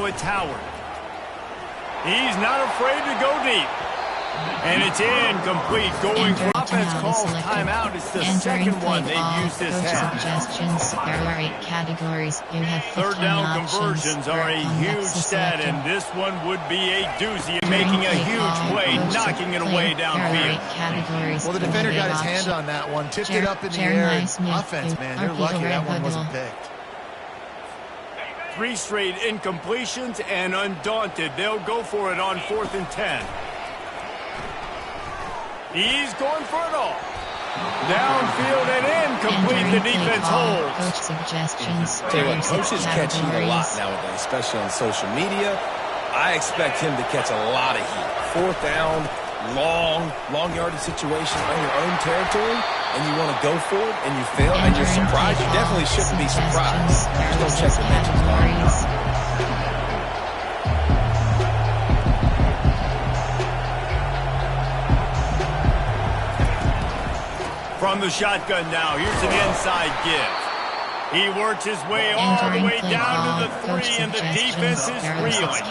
it's Howard. He's not afraid to go deep. And it's incomplete. Going for offense calls timeout. It's the second one they've used this half. Suggestions. There are 8 categories. You have 15 Third down options. conversions are a huge stat, and this one would be a doozy, making a huge play, knocking it away downfield. Well, the defender got his hand on that one, tipped it up in the air. Offense, man, they're lucky that one wasn't picked. 3 straight incompletions, and undaunted, they'll go for it on 4th and 10. He's going for it all. Downfield and incomplete. The defense holds. Coach suggestions. Tell you what, Coach is catching a lot nowadays, especially on social media. I expect him to catch a lot of heat. 4th down, long yardage situation on your own territory, and you want to go for it, and you fail, and you're surprised. You definitely shouldn't be surprised. Just don't check the mentions. From the shotgun now, here's an inside give. He works his way all the way down to the 3, and the defense is reeling.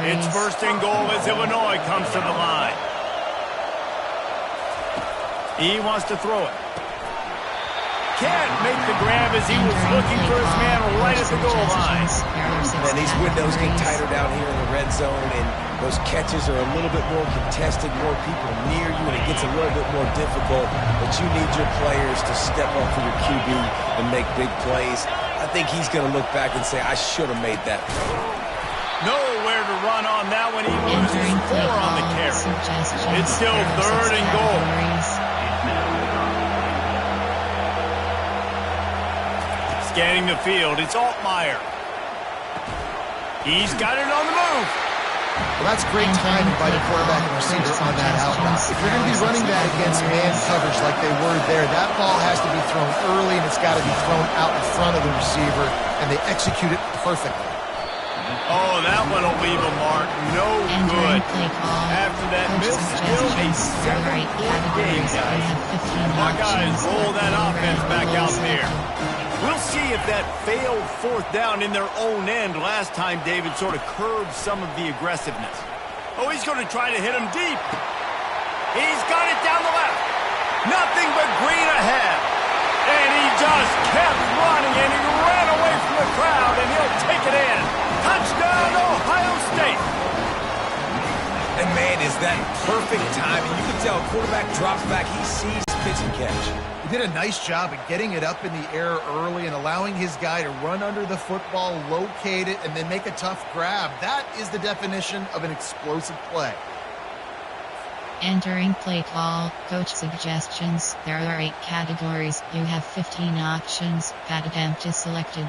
It's 1st and goal as Illinois comes to the line. He wants to throw it. Can't make the grab as he was looking for his man right at the goal line. And these windows get tighter down here in the red zone, and those catches are a little bit more contested, more people near you, and it gets a little bit more difficult. But you need your players to step up for your QB and make big plays. I think he's going to look back and say, I should have made that play. Nowhere to run on that one. He loses 4 on the carry. It's still 3rd and goal. Scanning the field, it's Altmaier. He's got it on the move. Well, that's great timing by the quarterback and receiver on that out route. If you're going to be running that against man coverage like they were there, that ball has to be thrown early, and it's got to be thrown out in front of the receiver, and they execute it perfectly. Oh, that one will leave a mark. No good. After that miss, still a 7-point game, guys. Buckeyes roll that offense back out there. We'll see if that failed 4th down in their own end last time David sort of curbed some of the aggressiveness. Oh, he's going to try to hit him deep. He's got it down the left. Nothing but green ahead. And he just kept running, and he ran away from the crowd, and he'll take it in. Touchdown, Ohio State. And, man, is that perfect timing. You can tell quarterback drops back. He sees pitch and catch. He did a nice job of getting it up in the air early and allowing his guy to run under the football, locate it, and then make a tough grab. That is the definition of an explosive play. Entering play call, coach suggestions. There are 8 categories. You have 15 options. That attempt is selected.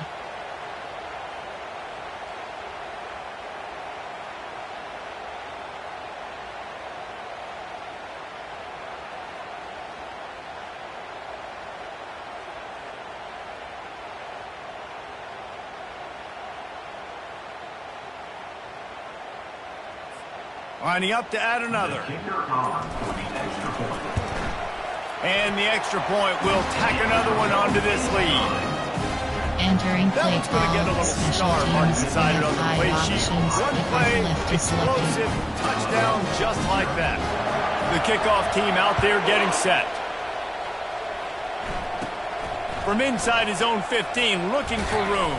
Lining up to add another. And the extra point will tack another one onto this lead. Entering that play one's going to get a little star mark decided on the play sheet. Run play, explosive, touchdown, just like that. The kickoff team out there getting set. From inside his own 15, looking for room.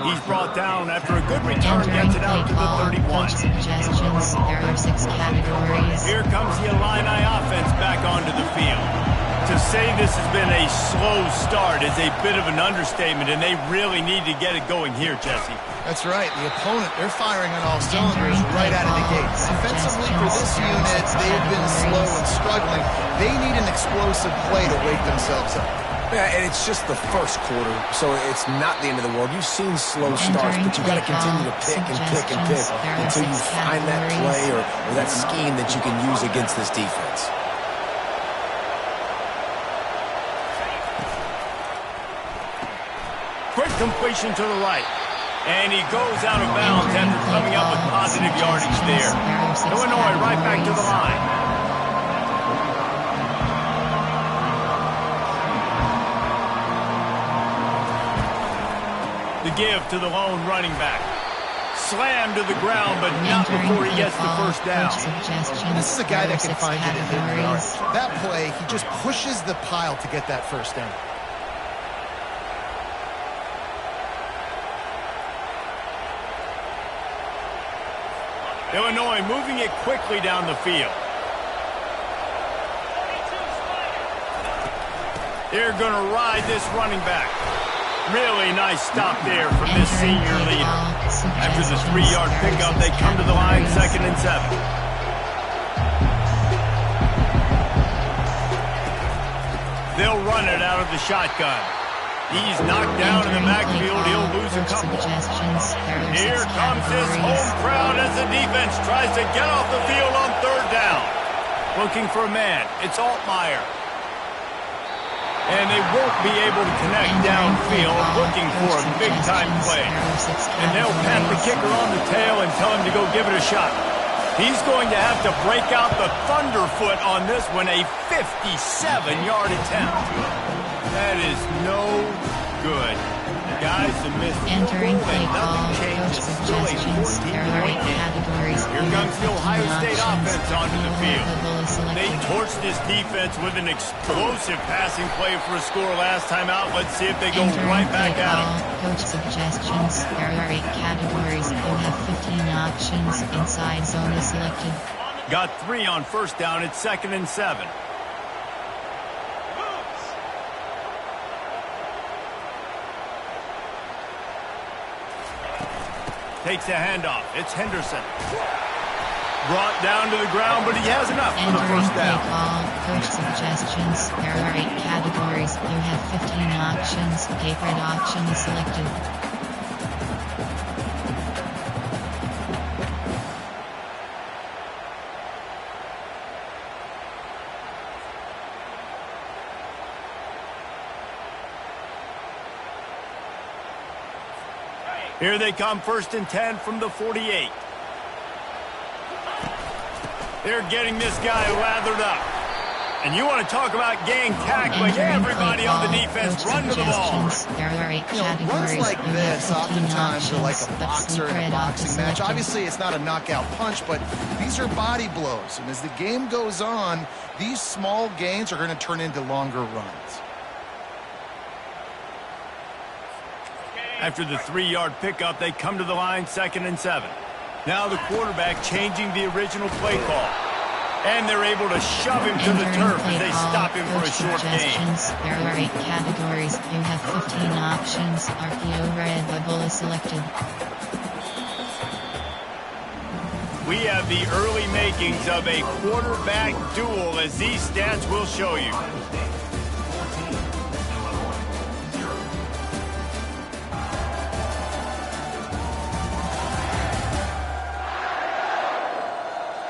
He's brought down after a good return, gets it out to the 31. Suggestions. There are 6 categories. Here comes the Illini offense back onto the field. To say this has been a slow start is a bit of an understatement, and they really need to get it going here, Jesse. That's right. The opponent, they're firing on all cylinders right out of the gate. Offensively for this unit, they've been slow and struggling. They need an explosive play to wake themselves up. Yeah, and it's just the first quarter, so it's not the end of the world. You've seen slow starts, but you've got to continue to pick and pick and pick until you find that play or that scheme that you can use against this defense. Quick completion to the right. And he goes out of bounds after coming up with positive yardage there. Illinois right back to the line. The give to the lone running back. slammed to the ground, but not before he gets the first down. This is a guy that can find it in the yards. That play, he just pushes the pile to get that first down. Illinois moving it quickly down the field. They're going to ride this running back. Really nice stop there from this senior leader. After the 3-yard pickup, they come to the line, 2nd and 7. They'll run it out of the shotgun. He's knocked down in the backfield. He'll lose a couple. Here comes this home crowd as the defense tries to get off the field on 3rd down. Looking for a man. It's Altmaier. And they won't be able to connect downfield, looking for a big-time play. And they'll pat the kicker on the tail and tell him to go give it a shot. He's going to have to break out the thunderfoot on this one, a 57-yard attempt. That is no good. Guys, the missed entering play call, coach suggestions, there are 8 categories. Here comes the Ohio State offense onto the field. They torched this defense with an explosive passing play for a score last time out. Let's see if they go right back at it. Coach suggestions, there are 8 categories. You have 15 options. Inside zone is selected. Got 3 on 1st down. It's 2nd and 7. Takes a handoff. It's Henderson. Brought down to the ground, but he has enough for the first down. Coach suggestions. There are 8 categories. You have 15 options. Favorite option is selected. Here they come, 1st and 10 from the 48. They're getting this guy lathered up. And you want to talk about gang tackling, everybody on the defense run to the ball. There are 8 categories. Runs like this oftentimes are like a boxer in a boxing match. Obviously, it's not a knockout punch, but these are body blows. And as the game goes on, these small gains are going to turn into longer runs. After the 3-yard pickup, they come to the line, 2nd and 7. Now the quarterback changing the original play call. And they're able to shove him to the turf as they stop him for a short gain. There are 8 categories. You have 15 options. RPO red bubble is selected. We have the early makings of a quarterback duel, as these stats will show you.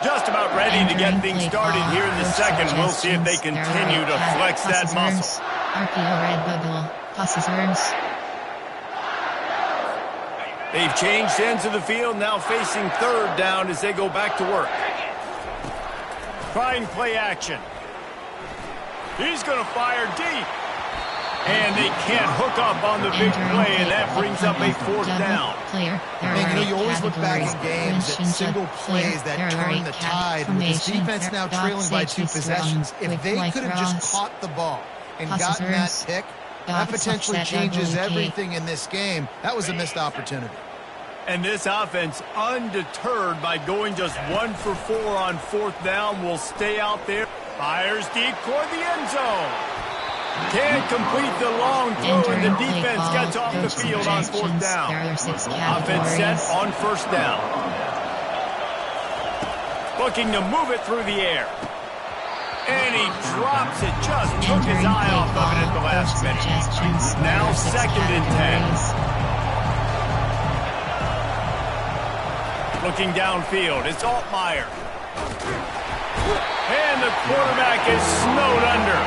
Just about ready to get things started here in the second. We'll see if they continue to flex that muscle. RPO red bubble. Passes rooms. They've changed ends of the field, now facing 3rd down as they go back to work. Trying play action. He's going to fire deep. And they can't hook up on the big play, and that brings up a 4th down. Man, you always look back in games at single plays that turn the tide. With this defense now trailing by 2 possessions, if they could have just caught the ball and gotten that pick, that potentially changes everything in this game. That was a missed opportunity. And this offense, undeterred by going just 1 for 4 on 4th down, will stay out there. Fires deep toward the end zone. Can't complete the long throw, and the defense gets off the field on 4th down. Offense set on 1st down. Looking to move it through the air. And he drops it, just took his eye off of it at the last minute. Now 2nd and 10. Looking downfield, it's Altmaier. And the quarterback is snowed under.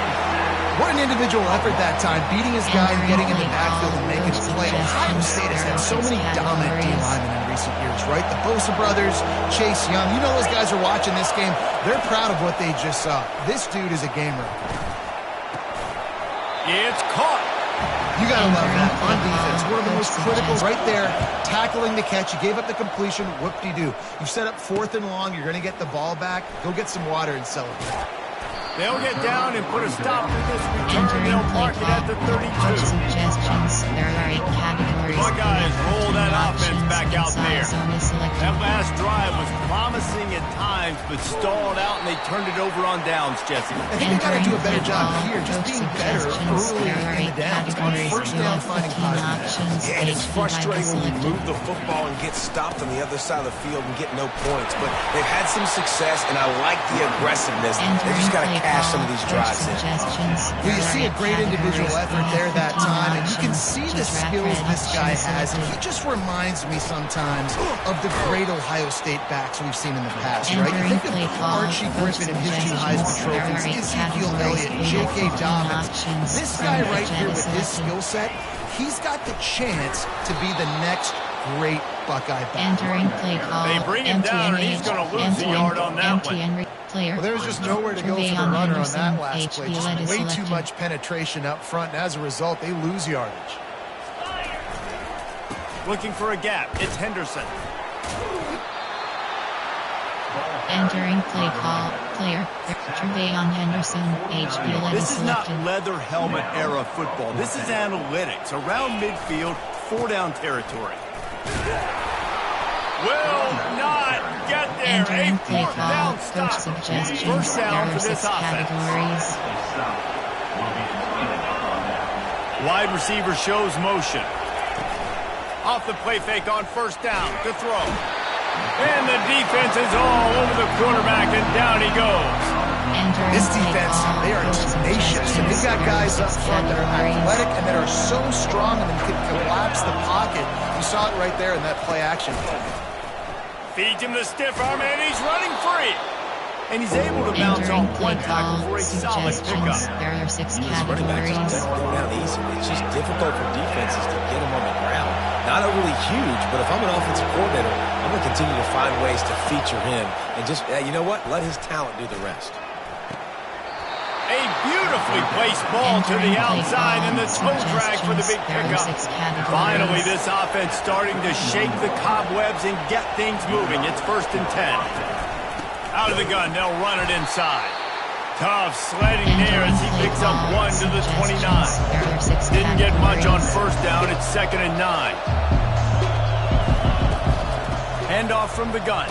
What an individual effort that time, beating his guy and getting in the backfield and making a play. Ohio State has had so many dominant D-linemen in recent years, right? The Bosa brothers, Chase Young. You know those guys are watching this game. They're proud of what they just saw. This dude is a gamer. It's caught. You gotta love that on defense. One of the most critical right there, tackling the catch. You gave up the completion, whoop-de-doo. You set up 4th and long. You're gonna get the ball back. Go get some water and celebrate. They'll get down and put a stop to this return. They'll mark it at the 32. Suggestions. There are 8 categories. Buckeyes roll that offense back out there. That That last drive was promising at times, but stalled out, and they turned it over on downs, Jesse. I think they got to do a better job here, just being better early in the downs. On 1st down, finding positive. Yeah, and it's frustrating when you move the football and get stopped on the other side of the field and get no points. But they've had some success, and I like the aggressiveness. They just got to cash some of these drives in. Well, you see a great individual effort there that time, and you can see the skills this guy has. And he just reminds me sometimes of the great Ohio State backs we've seen in the past, right? You think of Archie Griffin and his 2 Heisman trophies, Ezekiel Elliott, J.K. Dobbins. This guy right here with his skill set, he's got the chance to be the next great Buckeye back. Entering play call. They bring him down, and he's going to lose a yard on that one. Well, there's just nowhere to go for the runner on that last play. Just way too much penetration up front, and as a result, they lose yardage. Looking for a gap. It's Henderson. Entering play call. Player. Tre'Veon Henderson. HB11 This is not selected. leather helmet era football. This is analytics. Around midfield, 4-down territory. Will not get there. Entering A play 4th call. down Coach stop. suggestions. First There down are for 6 this offense. categories. Wide receiver shows motion. Off the play fake on 1st down to throw. And the defense is all over the quarterback, and down he goes. This defense, they are tenacious, and they've got guys up front that are athletic and that are so strong and can collapse the pocket. You saw it right there in that play action. Feeds him the stiff arm, and he's running free. And he's able to bounce off one tackle for a solid pickup. There are 6 These running backs categories. just don't go down easy. It's just difficult for defenses to get them on the ground. Not overly huge, but if I'm an offensive coordinator, I'm going to continue to find ways to feature him and just, you know what, let his talent do the rest. A beautifully placed ball to the outside, and the toe drag for the big pickup. Finally, this offense starting to shake the cobwebs and get things moving. It's 1st and 10. Out of the gun, they'll run it inside. Tough sledding there as he picks up 1 to the 29. Didn't get much on 1st down. It's 2nd and 9. Handoff from the gun.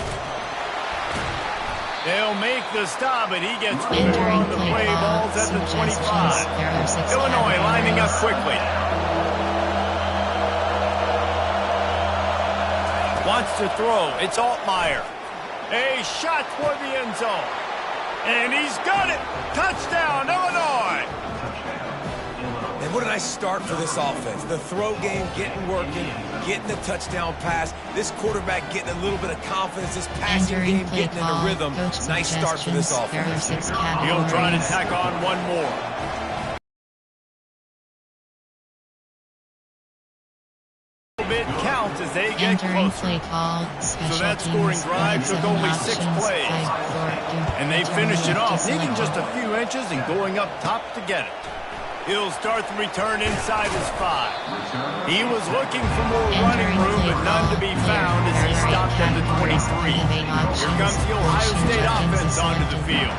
They'll make the stop, and he gets more on the play balls at the 25. Illinois lining up quickly. Wants to throw. It's Altmaier. A shot toward the end zone. And he's got it. Touchdown, Illinois. And what a nice start for this offense. The throw game getting working, getting the touchdown pass. This quarterback getting a little bit of confidence. This passing game getting in a rhythm. Nice start for this offense. He'll try to tack on one more. Bit counts as they get closer. So that scoring drive took only 6 plays. And they finished it off, needing just a few inches and going up top to get it. He'll start the return inside his 5. He was looking for more running room, but none to be found as he stopped at the 23. Here comes the Ohio State offense onto the field.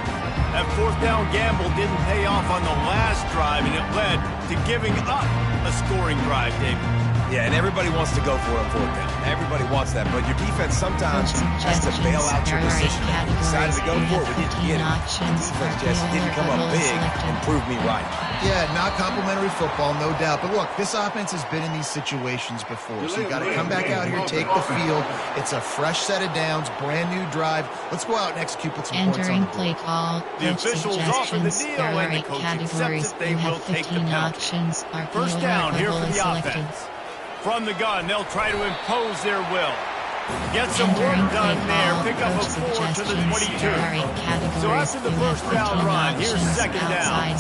That 4th down gamble didn't pay off on the last drive, and it led to giving up a scoring drive, David. Yeah, and everybody wants to go for it on 4th down. Everybody wants that, but your defense sometimes has to bail out your decision. You decided to go for it, we didn't get it. The defense just didn't come up big and prove me right. Yeah, not complimentary football, no doubt. But look, this offense has been in these situations before, so you got to come back out here, take the field. It's a fresh set of downs, brand new drive. Let's go out and execute, put some points on the board. Entering play call. The officials offer the deal, and the coach accepts that they will take the penalty. 1st down here for the offense. From the gun, they'll try to impose their will. Get some work done there. Pick up a 4 to the 22. So after the 1st down run, here's 2nd down.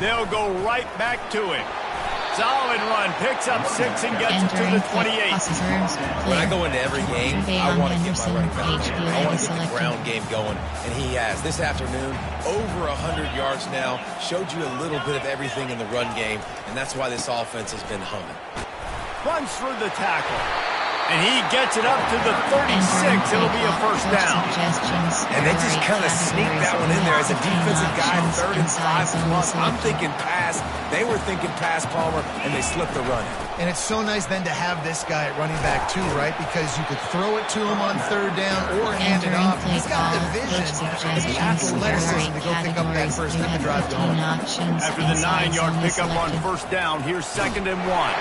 They'll go right back to him. Solid run. Picks up 6 and gets it to the 28. When I go into every game, I want to get my running back. I want to get the ground game going, and he has. This afternoon, over 100 yards now, showed you a little bit of everything in the run game, and that's why this offense has been humming. Runs through the tackle. And he gets it up to the 36. It'll be a first down. And they just kind of sneak that one in there as a defensive guy, 3rd and 5 plus. I'm thinking pass. They were thinking pass, Palmer, and they slipped the run. And it's so nice then to have this guy at running back too, right? Because you could throw it to him on 3rd down or hand it off. He's got the vision and the athleticism to go pick up that first and drive going. After the 9-yard pickup on first down, here's 2nd and 1.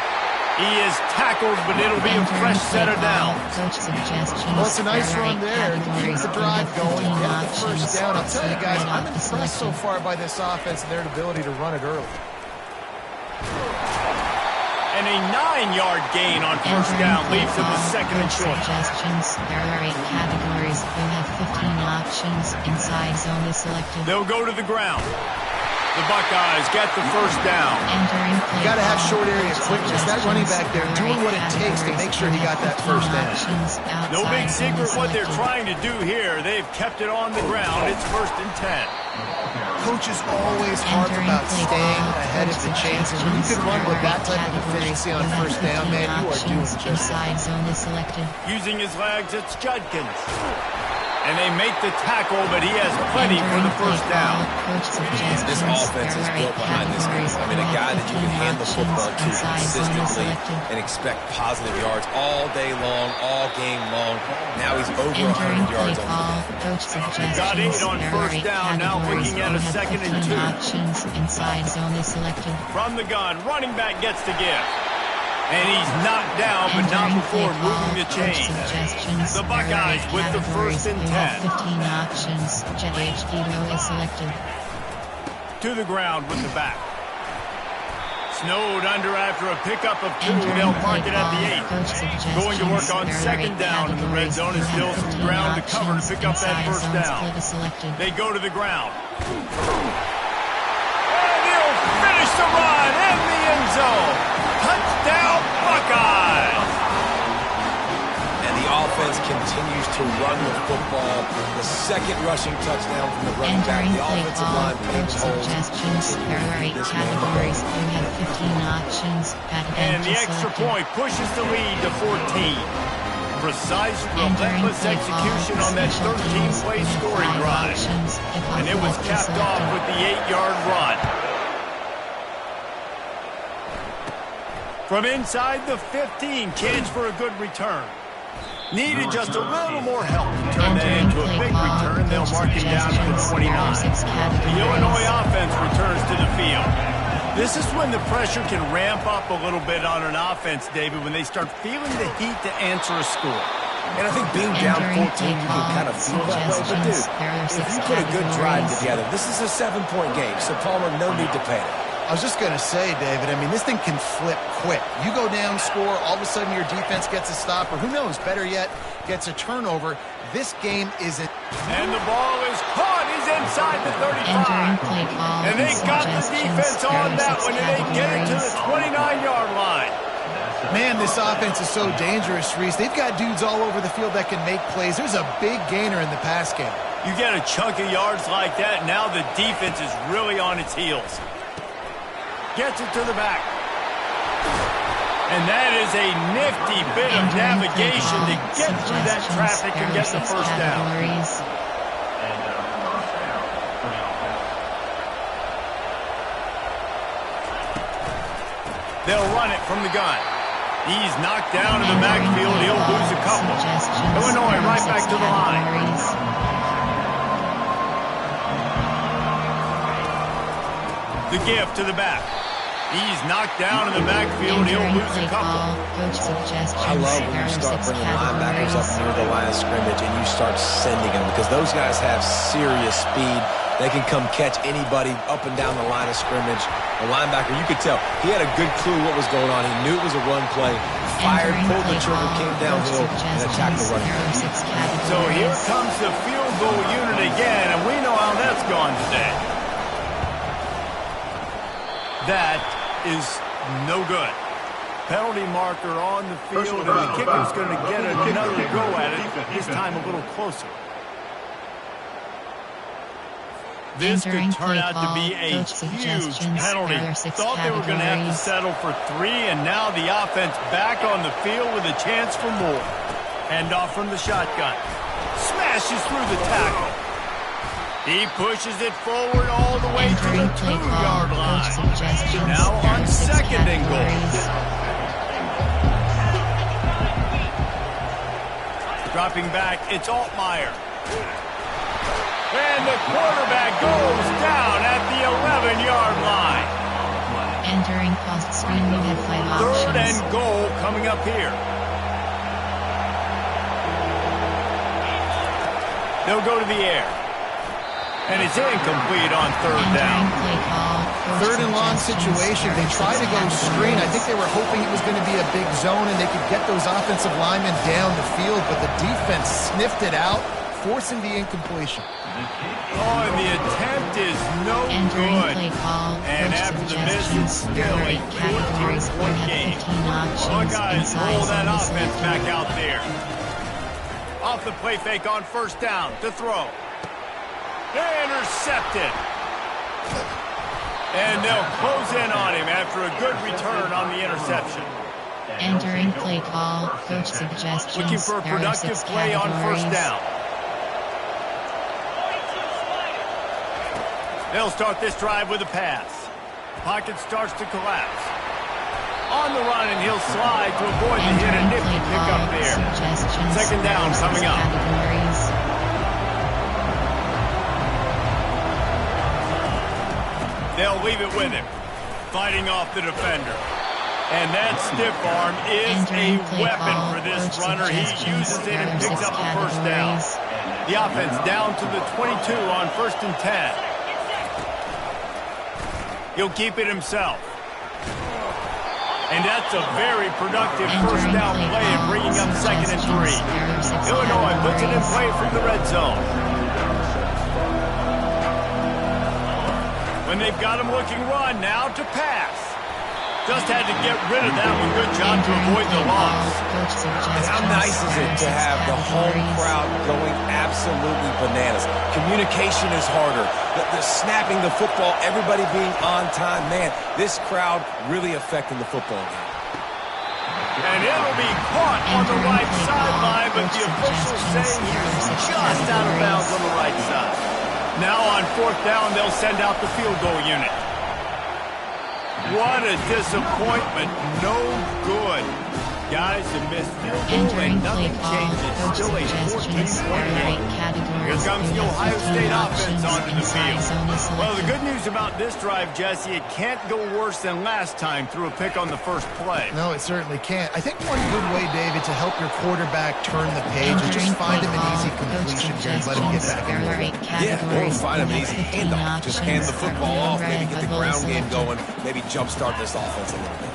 He is tackled, but it'll be a fresh set of downs. Well, it's a nice run there. Keep the drive going. Get the first down. I'll tell you guys, I'm impressed so far by this offense and their ability to run it early. And a 9-yard gain on first down leaves him with 2nd and short. There are 8 categories. You have 15 options. Inside zone is selected. They'll go to the ground. The Buckeyes get the first down. You got to have short area quickness. That running back there doing what it takes to make sure he got that first down. No big secret what they're trying to do here. They've kept it on the ground. It's 1st and 10. Coach is always hard about staying ahead of the chains. And when you can run with that type of efficiency on first down, man, you are doing just that. Using his legs, it's Judkins. And they make the tackle, but he has plenty for the first down. This offense is built behind this guy. I mean, a guy that you can hand the football to consistently and expect positive yards all day long, all game long. Now he's over 100 yards on the game. Got 8 on first down, now looking at a 2nd and 2. Inside zone is selected. From the gun, running back gets the give. And he's knocked down, but not before moving the chain. The Buckeyes with the 1st and 10. 15 options. J.H. is selected. To the ground with the back. Snowed under after a pickup of 2. They'll park it at the 8. Going to work on 2nd down in the red zone is still some ground to cover to pick up that first down. They go to the ground. And he'll finish the run in the end zone. Touchdown, Buckeyes! And the offense continues to run the football. The 2nd rushing touchdown from the running back. The offensive line paid suggestions. There are 8 categories. You have 15 options. And the extra point pushes the lead to 14. Precise, relentless execution on that 13-play scoring drive. And it was capped off with the 8-yard run. From inside the 15, chance for a good return. Needed just a little more help to turn that into a big return. They'll mark him down to the 29. The Illinois offense returns to the field. This is when the pressure can ramp up a little bit on an offense, David, when they start feeling the heat to answer a score. And I think being down 14, you can kind of feel that way. But, dude, if you put a good drive together, this is a 7-point game, so Palmer, no need to panic. I was just going to say, David, I mean, this thing can flip quick. You go down, score, all of a sudden your defense gets a stop, or who knows, better yet, gets a turnover. This game isn't. And the ball is caught. He's inside the 35. And they got the defense on that one, and they get it to the 29-yard line. Man, this offense is so dangerous, Reese. They've got dudes all over the field that can make plays. There's a big gainer in the pass game. You get a chunk of yards like that, now the defense is really on its heels. Gets it to the back. And that is a nifty bit of navigation to get through that traffic and get the first down. They'll run it from the gun. He's knocked down in the backfield. He'll lose a couple. Illinois right back to the line. The give to the back. He's knocked down in the backfield. He'll lose a couple. I love when you start bringing linebackers up near the line of scrimmage and you start sending them because those guys have serious speed. They can come catch anybody up and down the line of scrimmage. The linebacker, you could tell, he had a good clue what was going on. He knew it was a run play. Fired, pulled the trigger, came downhill, and attacked the running back. So here comes the field goal unit again, and we know how that's gone today. That is no good. Penalty marker on the field, and the kicker's going to get another go at it, this time a little closer. This could turn out to be a huge penalty. Thought they were going to have to settle for 3, and now the offense back on the field with a chance for more. Hand off from the shotgun. Smashes through the tackle. He pushes it forward all the way to the 2-yard line. Now on 2nd and goal. Dropping back, it's Altmaier. And the quarterback goes down at the 11-yard line. Entering post screen, you have 5 options. 3rd and goal coming up here. They'll go to the air. And it's incomplete on 3rd down. 3rd and long situation. They tried to go screen. I think they were hoping it was going to be a big zone and they could get those offensive linemen down the field, but the defense sniffed it out, forcing the incompletion. Oh, and the attempt is no good. And after the miss, it's still a 14-point game. Oh, guys, roll that offense back out there. Off the play fake on 1st down to throw. Intercepted. And they'll close in on him after a good return on the interception. Entering play call, coach suggestions. Looking for a productive play on 1st down. They'll start this drive with a pass. Pocket starts to collapse. On the run, and he'll slide to avoid the hit and nifty pick up there. 2nd down coming up. They'll leave it with him, fighting off the defender. And that stiff arm is a weapon for this runner. He uses it and picks up the 1st down. The offense down to the 22 on 1st and 10. He'll keep it himself. And that's a very productive 1st down play and bringing up 2nd and 3. Illinois puts it in play from the red zone. When they've got him looking run, now to pass. Just had to get rid of that one. Good job to avoid the loss. And how nice is it to have the home crowd going absolutely bananas? Communication is harder. The snapping the football, everybody being on time. Man, this crowd really affecting the football game. And it'll be caught on the right sideline, but the officials saying he was just out of bounds on the right side. Now on 4th down, they'll send out the field goal unit. What a disappointment. No good. Guys, a missed field goal and nothing changes. Still a 14-point game. Here comes the Ohio State offense onto the field. Well, the good news about this drive, Jesse, it can't go worse than last time through a pick on the 1st play. No, it certainly can't. I think one good way, David, to help your quarterback turn the page is just find him an easy completion here and let him get back in the Yeah, or find him an easy handoff. Just hand the football off, maybe get the ground game going, maybe jumpstart this offense a little bit.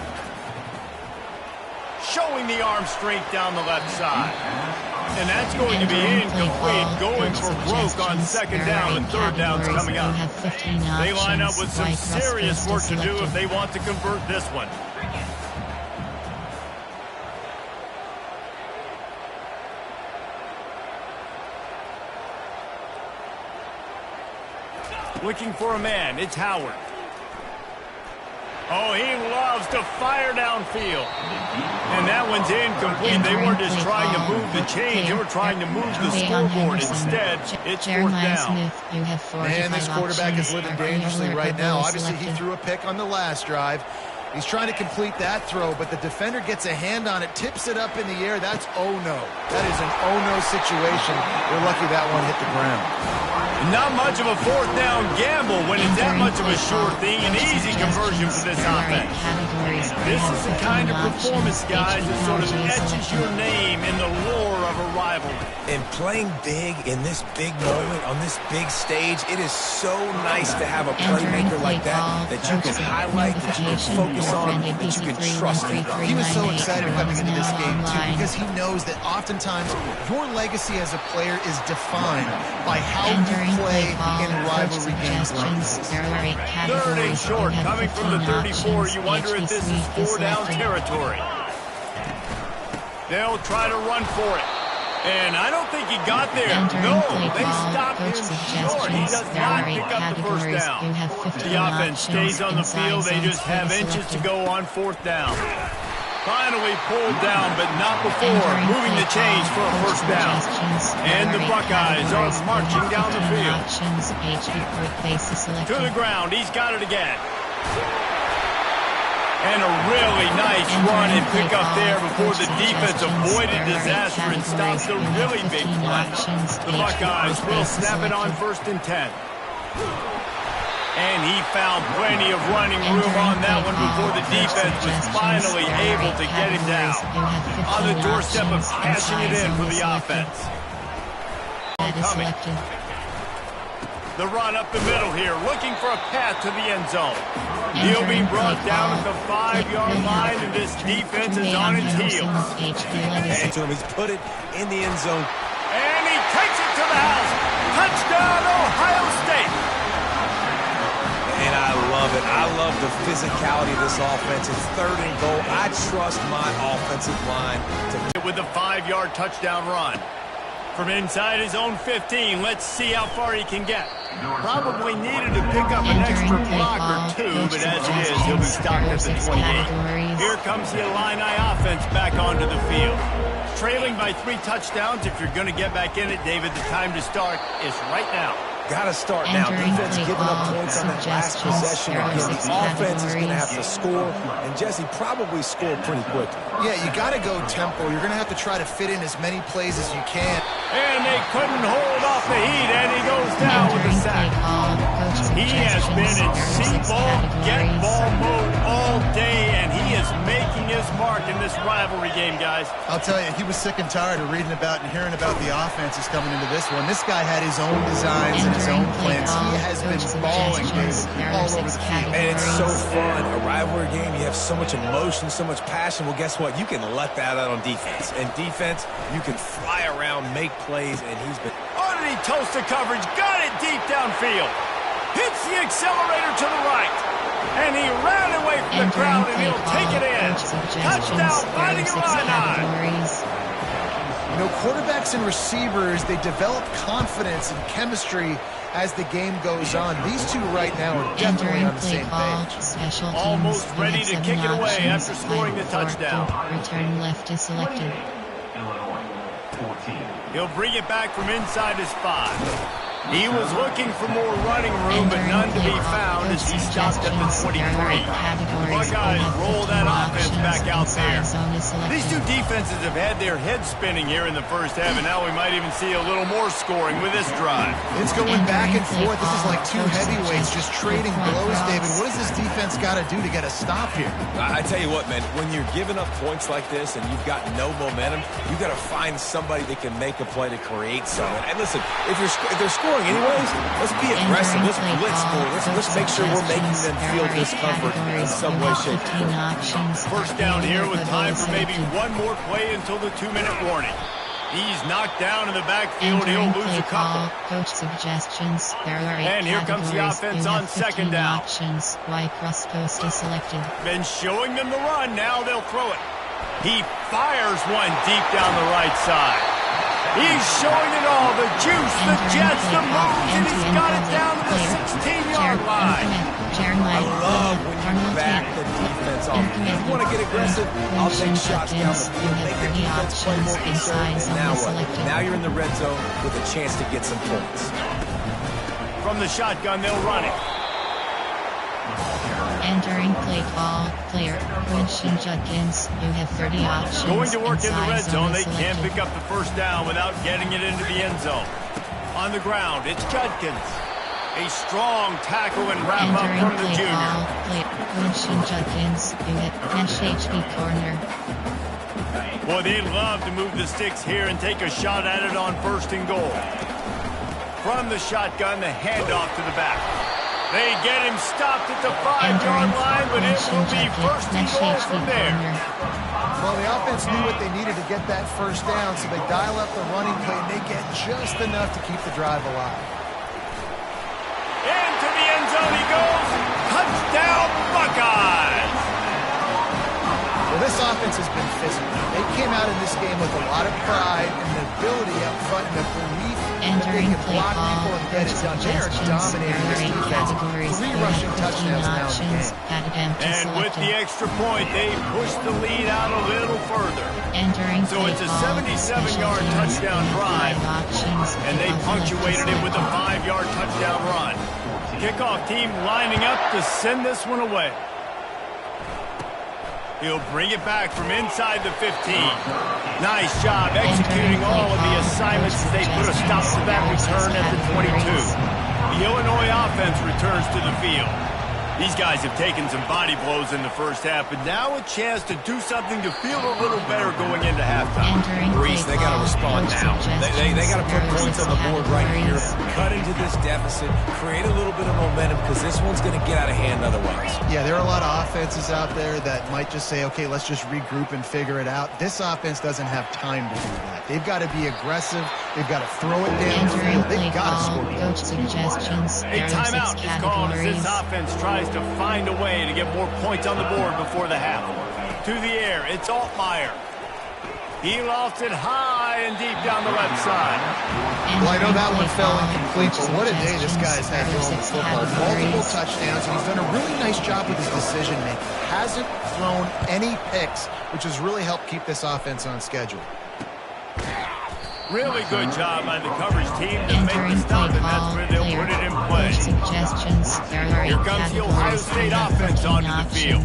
Showing the arm strength down the left side. And that's going to be incomplete. Going for broke on 2nd down, and 3rd down's coming up. They line up with some serious work to do if they want to convert this one. Looking for a man, it's Howard. Oh, he loves to fire downfield. And that one's incomplete. They weren't just trying to move the chains. They were trying to move the scoreboard. Instead, it's 4th down. Man, this quarterback is living dangerously right now. Obviously, he threw a pick on the last drive. He's trying to complete that throw, but the defender gets a hand on it, tips it up in the air. That's oh-no. That is an oh-no situation. They're lucky that one hit the ground. Not much of a 4th down gamble when it's that much of a sure thing. An easy conversion for this offense. This is the kind of performance, guys, that sort of etches your name in the lore of a rivalry. And playing big in this big moment, on this big stage, it is so nice to have a playmaker like that you can highlight, that you can focus on, that you can trust him. He was so excited coming into this game, too, because he knows that oftentimes your legacy as a player is defined by how you play in rivalry games like this. Third and short, coming from the 34. You wonder if this is 4-down territory. They'll try to run for it. And I don't think he got there. No, they stopped him short. He does not pick up the first down. The offense stays on the field. They just have inches to go on fourth down. Finally pulled down, but not before moving the chains for a first down. And the Buckeyes are marching down the field. To the ground. He's got it again. And a really nice run and pick up there before the defense avoided disaster and stopped the really big play. The Buckeyes will snap it on 1st and 10. And he found plenty of running room on that one before the defense was finally able to get him down. On the doorstep of cashing it in for the offense. Coming. The run up the middle here, looking for a path to the end zone. He'll be brought down at the 5-yard line, and this defense is on its heels. And to him, he's put it in the end zone. And he takes it to the house. Touchdown, Ohio State. And I love it. I love the physicality of this offense. It's 3rd and goal. I trust my offensive line to with a 5-yard touchdown run. From inside his own 15, let's see how far he can get. Probably needed to pick up an extra block or two, but as it is, he'll be stopped at the 28. Here comes the Illini offense back onto the field. Trailing by 3 touchdowns. If you're going to get back in it, David, the time to start is right now. Got to start now. Defense giving up points on that last possession. Again, the offense is going to have to score, and Jesse probably score pretty quick. Yeah, you got to go tempo. You're going to have to try to fit in as many plays as you can. And they couldn't hold off the heat, and he goes down with a sack. He has been in see-ball, get-ball mode all day, and he is making his mark in this rivalry game, guys. I'll tell you, he was sick and tired of reading about and hearing about the offenses coming into this one. This guy had his own designs and his own plans. He has been balling, all over the field. And it's so fun. A rivalry game, you have so much emotion, so much passion. Well, guess what? You can let that out on defense. And defense, you can fly around, make plays, and he's been... Underneath toasted coverage, got it deep downfield. Hits the accelerator to the right. And he ran away from the crowd, and he'll take it in. Touchdown, Fighting Illini. You know, quarterbacks and receivers, they develop confidence and chemistry as the game goes on. These two right now are definitely on the same page. Almost ready to kick it away after scoring the touchdown. Return left is selected. He'll bring it back from inside his 5. He was looking for more running room, but none to be found as he stopped at the 23. Buckeyes roll that offense back out there. These two defenses have had their heads spinning here in the first half, and now we might even see a little more scoring with this drive. It's going back and forth. This is like two heavyweights just trading blows, David. What does this defense got to do to get a stop here? I tell you what, man, when you're giving up points like this and you've got no momentum, you got to find somebody that can make a play to create something. And listen, if they're scoring anyways, let's be aggressive. Let's blitz more. Let's make sure we're making them feel discomfort in some way, shape, or form. First down here with time for maybe one more play until the 2-minute warning. He's knocked down in the backfield. He'll lose a couple. Coach suggestions. There are 8 and here comes the offense on second down. Options. Y cross post is selected. Been showing them the run. Now they'll throw it. He fires one deep down the right side. He's showing it all, the juice, the jets, the moves, and he's got it down to the 16-yard line. I love when you back the defense off. If you want to get aggressive, I'll take shots down the field, make the defense play more conservative, and now what? Now you're in the red zone with a chance to get some points. From the shotgun, they'll run it. Entering play call, player, Quinton Judkins, you have 30 options. Going to work in the red zone, they can't pick up the first down without getting it into the end zone. On the ground, it's Judkins. A strong tackle and wrap up from the junior. Player, Quinton Judkins, you have HHB corner. Boy, they'd love to move the sticks here and take a shot at it on 1st and goal. From the shotgun, the handoff to the back. They get him stopped at the 5-yard line, but it will be 1st and goal from there. Well, the offense knew what they needed to get that 1st down, so they dial up the running play, and they get just enough to keep the drive alive. Into the end zone he goes. Touchdown, Buckeyes! Well, this offense has been physical. They came out in this game with a lot of pride and the ability up front and the belief that they can block people and get it done. They are dominating this defense. 3 rushing touchdowns now in the game. And with the extra point, they push the lead out a little further. So it's a 77-yard touchdown drive, and they punctuated it with a 5-yard touchdown run. Kickoff team lining up to send this one away. He'll bring it back from inside the 15. Nice job executing all of the assignments as they put a stop to that return at the 22. The Illinois offense returns to the field. These guys have taken some body blows in the first half, but now a chance to do something to feel a little better going into halftime. Reese, they got to respond now. They got to put points on the board right here, cut into this deficit, create a little bit of momentum, because this one's going to get out of hand otherwise. Yeah, there are a lot of offenses out there that might just say, okay, let's just regroup and figure it out. This offense doesn't have time to do that. They've got to be aggressive. They've got to throw it downfield. They've got to score. Coach suggestions. A timeout is called as this offense tries to find a way to get more points on the board before the half. To the air, it's Altmaier. He lofts it high and deep down the left side. Well, I know that one fell incomplete, but what a day this guy's had throwing the football. Multiple touchdowns, and he's done a really nice job with his decision-making. Hasn't thrown any picks, which has really helped keep this offense on schedule. Really good job by the coverage team to make the stop, and that's where they'll put it in play. Here comes the Ohio State offense onto the field.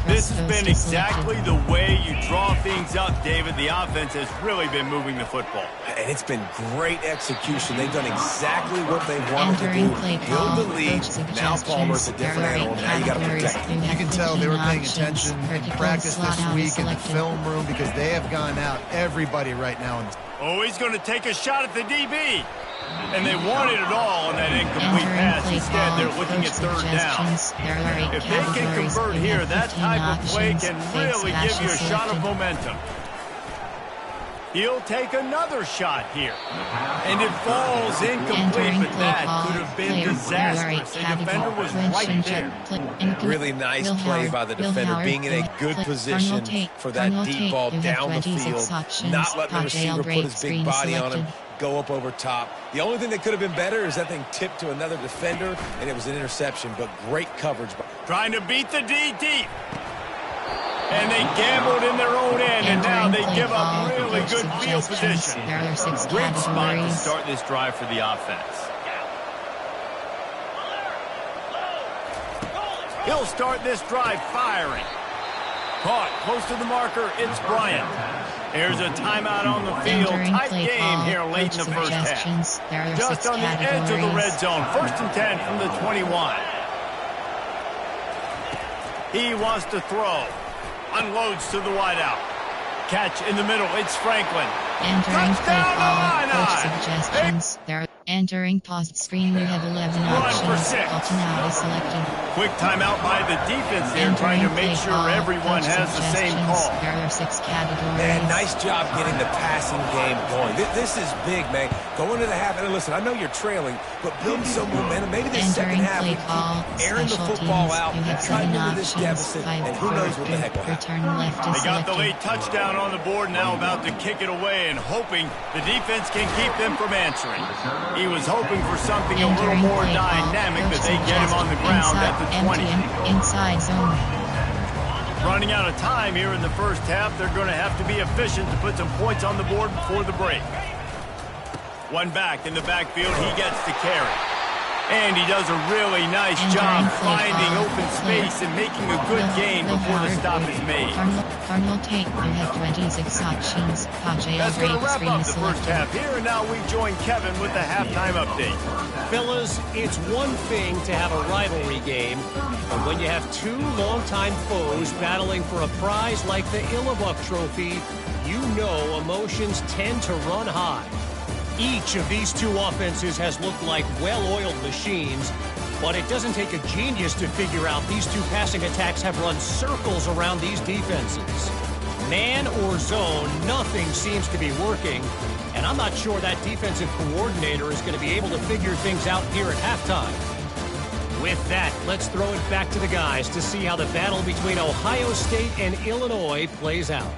This has been exactly the way you draw things up, David. The offense has really been moving the football. And it's been great execution. They've done exactly what they wanted to do. Build the lead. Now Palmer's a different animal. Now you got to protect him. You can tell they were paying attention in practice this week in the film room because they have gone out everybody right now. Oh, he's going to take a shot at the DB. And they wanted it all on that incomplete pass. Instead, they're looking at 3rd down. If they can convert here, that type of play can really give you a shot of momentum. He'll take another shot here. And it falls incomplete, but that could have been disastrous. The defender was right there. Really nice play by the defender, being in a good position for that deep ball down the field, not letting the receiver put his big body on him, go up over top. The only thing that could have been better is that thing tipped to another defender, and it was an interception, but great coverage. Trying to beat the D deep. And they gambled in their own end, and now they give up really good field position. Great spot to start this drive for the offense. He'll start this drive firing. Caught close to the marker, it's Bryant. Here's a timeout on the field. Tight game here late in the first half. Just on the edge of the red zone. 1st and 10 from the 21. He wants to throw. Unloads to the wideout. Catch in the middle. It's Franklin. Entering play call. Coach suggestions. They're entering paused screen. You have 11 options. Alternative selected. Quick timeout by the defense there, trying to make sure everyone has the same call. There are 6 categories. Man, nice job getting the passing game going. This is big, man. Going to the half. And listen, I know you're trailing, but building some momentum. Maybe this second half, we keep airing the football out, cutting into this deficit, and who knows what the heck will happen. They got the late touchdown on the board, now about to kick it away and hoping the defense can keep them from answering. He was hoping for something a little more dynamic, but they get him on the ground at the 20. Inside zone. Running out of time here in the first half, they're going to have to be efficient to put some points on the board before the break. One back in the backfield, he gets the carry. And he does a really nice job finding open space and making a good gain before the stop is made. Cardinal take, you have 26 options. That's going to wrap up the first half here, and now we join Kevin with the halftime update. Fellas, it's one thing to have a rivalry game, but when you have 2 longtime foes battling for a prize like the Illabuk Trophy, you know emotions tend to run high. Each of these two offenses has looked like well-oiled machines, but it doesn't take a genius to figure out these two passing attacks have run circles around these defenses. Man or zone, nothing seems to be working, and I'm not sure that defensive coordinator is going to be able to figure things out here at halftime. With that, let's throw it back to the guys to see how the battle between Ohio State and Illinois plays out.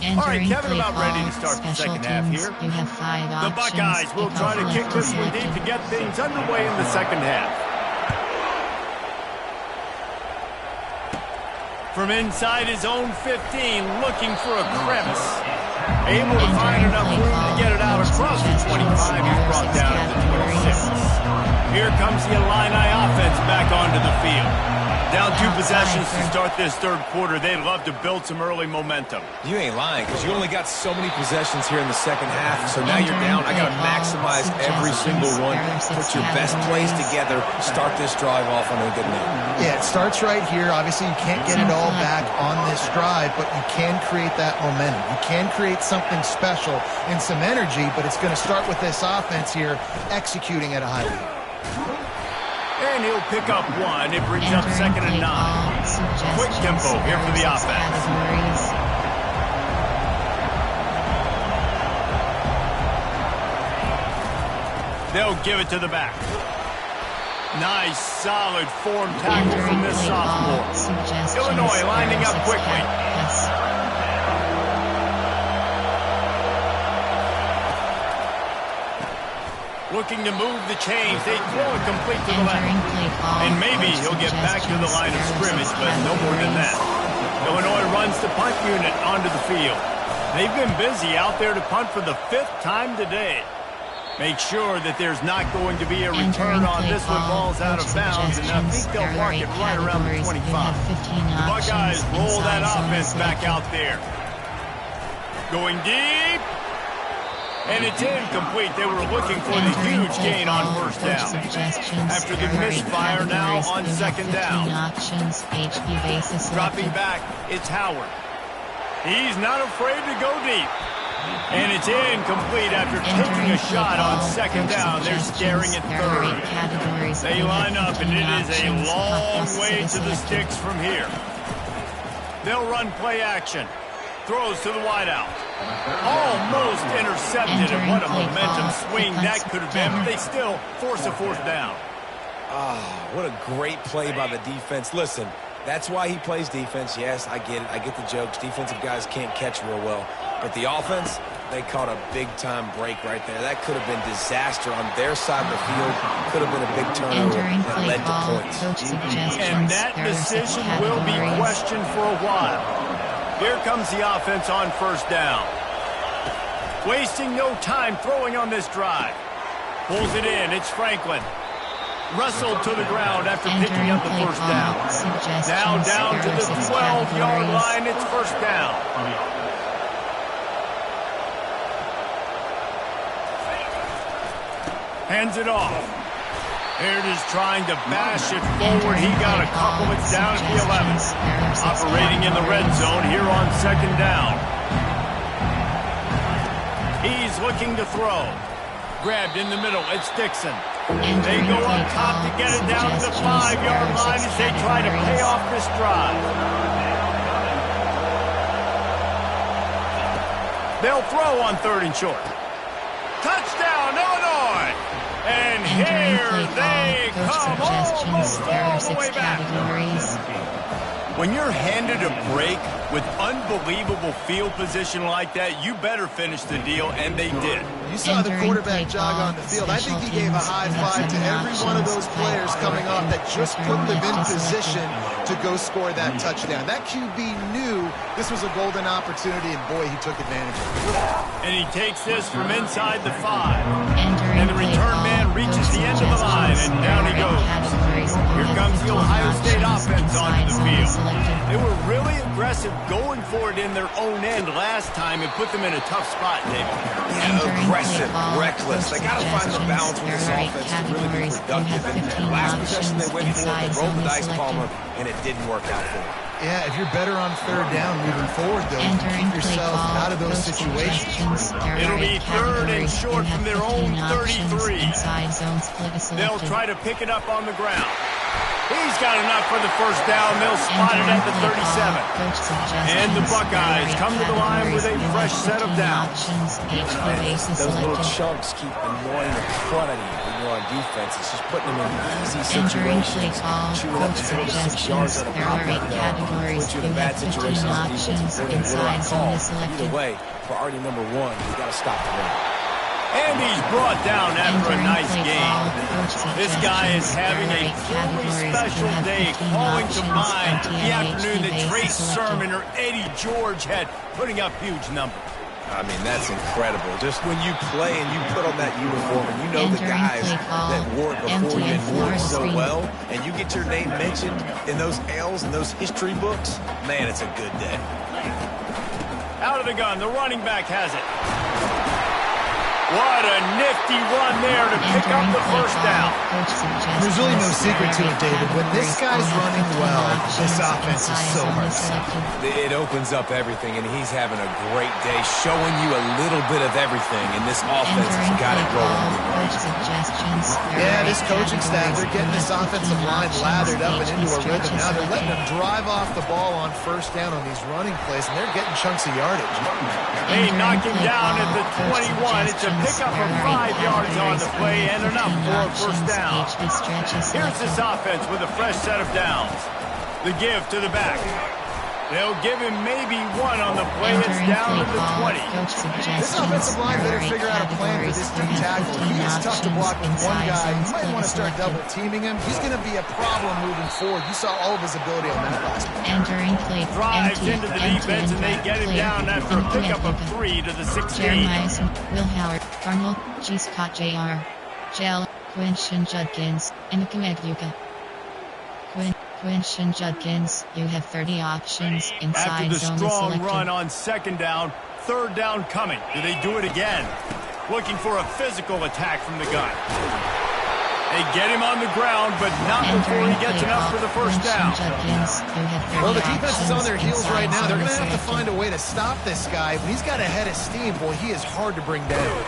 All right, Kevin, about ready to start the second half here. You have 5 options. The Buckeyes will try to kick this one deep to get things underway in the second half. From inside his own 15, looking for a crevice. Able to find enough room to get it out across the 25. He's brought down to the 26. Here comes the Illini offense back onto the field. Down 2 possessions to start this third quarter. They'd love to build some early momentum. You ain't lying, because you only got so many possessions here in the second half, so now you're down. I got to maximize every single one. Put your best plays together. Start this drive off on a good note. Yeah, it starts right here. Obviously, you can't get it all back on this drive, but you can create that momentum. You can create something special and some energy, but it's going to start with this offense here executing at a high level. And he'll pick up 1. It brings up 2nd and 9. Quick tempo here for the offense. They'll give it to the back. Nice, solid form tackle from this sophomore. Illinois lining up quickly. Looking to move the chains. They throw it complete to the left. And maybe he'll get back to the line of scrimmage, but no more than that. Illinois runs the punt unit onto the field. They've been busy out there to punt for the 5th time today. Make sure that there's not going to be a return on this one. Ball's out of bounds, and I think they'll mark it right around the 25. The Buckeyes roll that offense back out there. Going deep. And it's incomplete. They were looking for the huge gain on first down. After the misfire, now on 2nd down. Dropping back, it's Howard. He's not afraid to go deep. And it's incomplete after taking a shot on 2nd down. They're staring at 3rd. They line up, and it is a long way to the sticks from here. They'll run play action. Throws to the wideout. Almost intercepted, and what a momentum swing that could have been, but they still force a 4th down. What a great play by the defense. Listen, that's why he plays defense. Yes, I get it. I get the jokes. Defensive guys can't catch real well. But the offense, they caught a big-time break right there. That could have been disaster on their side of the field. Could have been a big turnover that led to points. And that decision will be questioned for a while. Here comes the offense on 1st down. Wasting no time throwing on this drive. Pulls it in. It's Franklin. Wrestled to the ground after picking up the 1st down. Now down to the 12-yard line. It's 1st down. Hands it off. Here it is trying to bash it forward. He got a couple. It's down at the 11. Operating in the red zone here on 2nd down. He's looking to throw. Grabbed in the middle. It's Dixon. They go up top to get it down to the 5-yard line as they try to pay off this drive. They'll throw on 3rd and short. Touchdown, Illinois! And here they come, almost all the way back. When you're handed a break with unbelievable field position like that, you better finish the deal, and they did. You saw the quarterback jog on the field. I think he gave a high five to every one of those players coming off that just put them in position to go score that touchdown. That QB knew this was a golden opportunity, and boy, he took advantage of it. And he takes this from inside the 5. And the return man reaches the end of the line, and down he goes. Here comes the Ohio State offense onto the field. They were really aggressive going for it in their own end last time and put them in a tough spot, David. Yeah, aggressive, reckless. They got to find the balance with this offense to really be productive. And last possession they went for it, they rolled the dice, Palmer, and it didn't work out for them. Yeah, if you're better on third down moving forward, though, you can keep yourself out of those situations. It'll be third and short from their own 33. Inside zone split is selected. They'll try to pick it up on the ground. He's got enough for the first down. They'll spot it at the 37. And the Buckeyes come to the line with a fresh set of downs. Those little chunks keep annoying the crud out of you when you're on defense. It's just putting them in easy situations. Chewing up the 6 yards out of there are 8 categories. You have 15 options. Inside zone is selected. Either way, priority number 1, you got to stop the run. And he's brought down after a nice game. This guy is having a truly special day, calling to mind the afternoon that Trey Sermon or Eddie George had, putting up huge numbers. I mean, that's incredible. Just when you play and you put on that uniform and you know the guys that wore it before you and wore it so well, and you get your name mentioned in those L's and those history books, man, it's a good day. Out of the gun, the running back has it. What a nifty run there to pick up the first down. There's really no secret to it, David. When this guy's running well, this offense is so hard to stop. It opens up everything, and he's having a great day, showing you a little bit of everything, and this offense has got it rolling. Yeah, this coaching staff, they're getting this offensive line lathered up and into a rhythm. Now they're letting them drive off the ball on first down on these running plays, and they're getting chunks of yardage. They knock him down at the 21. It's a pickup of 5 yards on the play and enough for a first down. Here's this offense with a fresh set of downs. The give to the back. They'll give him maybe one on the play. It's down to the 20. This offensive line better figure out a plan for this deep tackle. He is tough to block with one guy. You might want to start double teaming him. He's going to be a problem moving forward. You saw all of his ability on that last play. Drives into the defense and they get him down after a pickup of 3 to the 16. Jeremiah, Will Howard, Arnold, G. Scott Jr., Gel, Quinton Judkins, and Kameduka. Quinton Judkins, you have 30 options. Inside zone after the strong selected. run on second down, third down coming. Do they do it again? Looking for a physical attack from the gun. They get him on the ground, but not before he gets enough for the first down. Well, the defense is on their heels right now. They're going to have to find a way to stop this guy. When he's got a head of steam, boy, he is hard to bring down.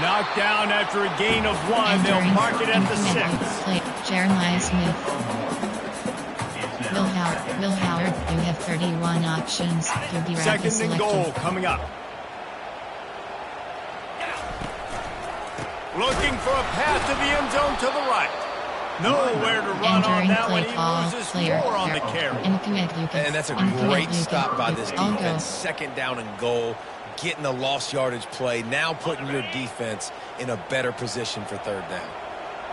Knocked down after a gain of 1. They'll mark it at the 6. Jeremiah Smith. Will Howard, you have 31 options. Second and goal coming up. Looking for a path to the end zone to the right. Nowhere to run on that one. He loses 4 on the carry. And that's a great stop by this defense. Second down and goal. Getting the lost yardage play. Now putting your defense in a better position for third down.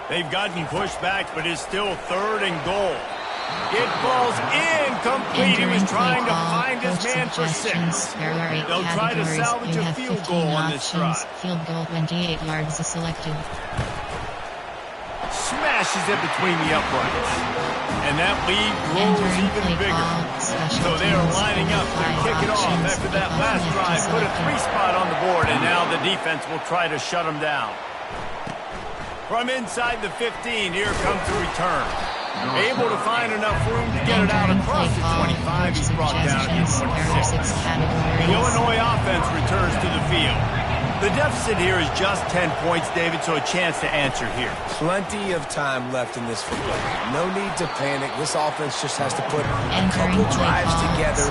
They've gotten pushbacks, but it's still third and goal. It falls incomplete. He was trying to find his man for 6. They'll try to salvage a field goal on this drive. Field goal 28 yards is selected. Smashes it between the uprights. And that lead grows even bigger. So they are lining up to kick it off after that last drive. Put a 3 spot on the board, and now the defense will try to shut them down. From inside the 15, here comes the return. Able to find enough room to get it out across the 25. He's brought down at the 26. The Illinois offense returns to the field. The deficit here is just 10 points, David, so a chance to answer here. Plenty of time left in this football game. No need to panic. This offense just has to put a couple drives together.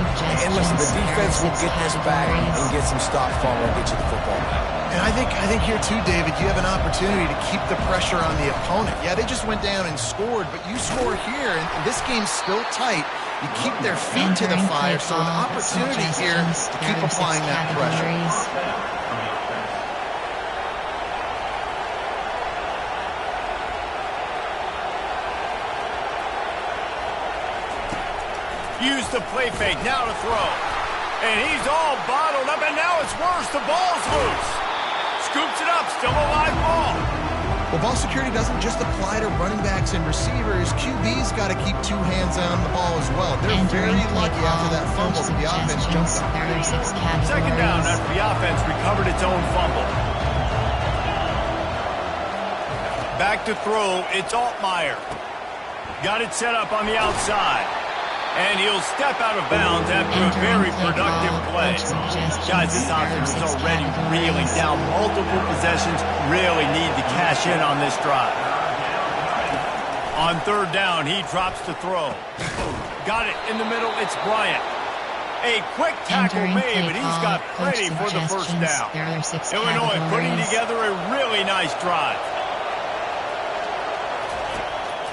And listen, the defense will get this back and get some stop form and get you the football back. And I think here too, David, you have an opportunity to keep the pressure on the opponent. Yeah, they just went down and scored, but you score here, and this game's still tight. You keep their feet to the fire, so an opportunity here to keep applying that pressure. Use the play fake, now to throw. And he's all bottled up, and now it's worse. The ball's loose. Scoops it up, still a live ball. Well, ball security doesn't just apply to running backs and receivers. QB's got to keep 2 hands on the ball as well. They're very lucky after that fumble that the offense jumped on. Second down after the offense recovered its own fumble. Back to throw, it's Altmaier. Got it set up on the outside. And he'll step out of bounds after a very productive play. Guys, this offense is already reeling down multiple possessions. Really need to cash in on this drive. On third down, he drops to throw. Got it in the middle. It's Bryant. A quick tackle made, but he's got plenty for the first down. Illinois putting together a really nice drive.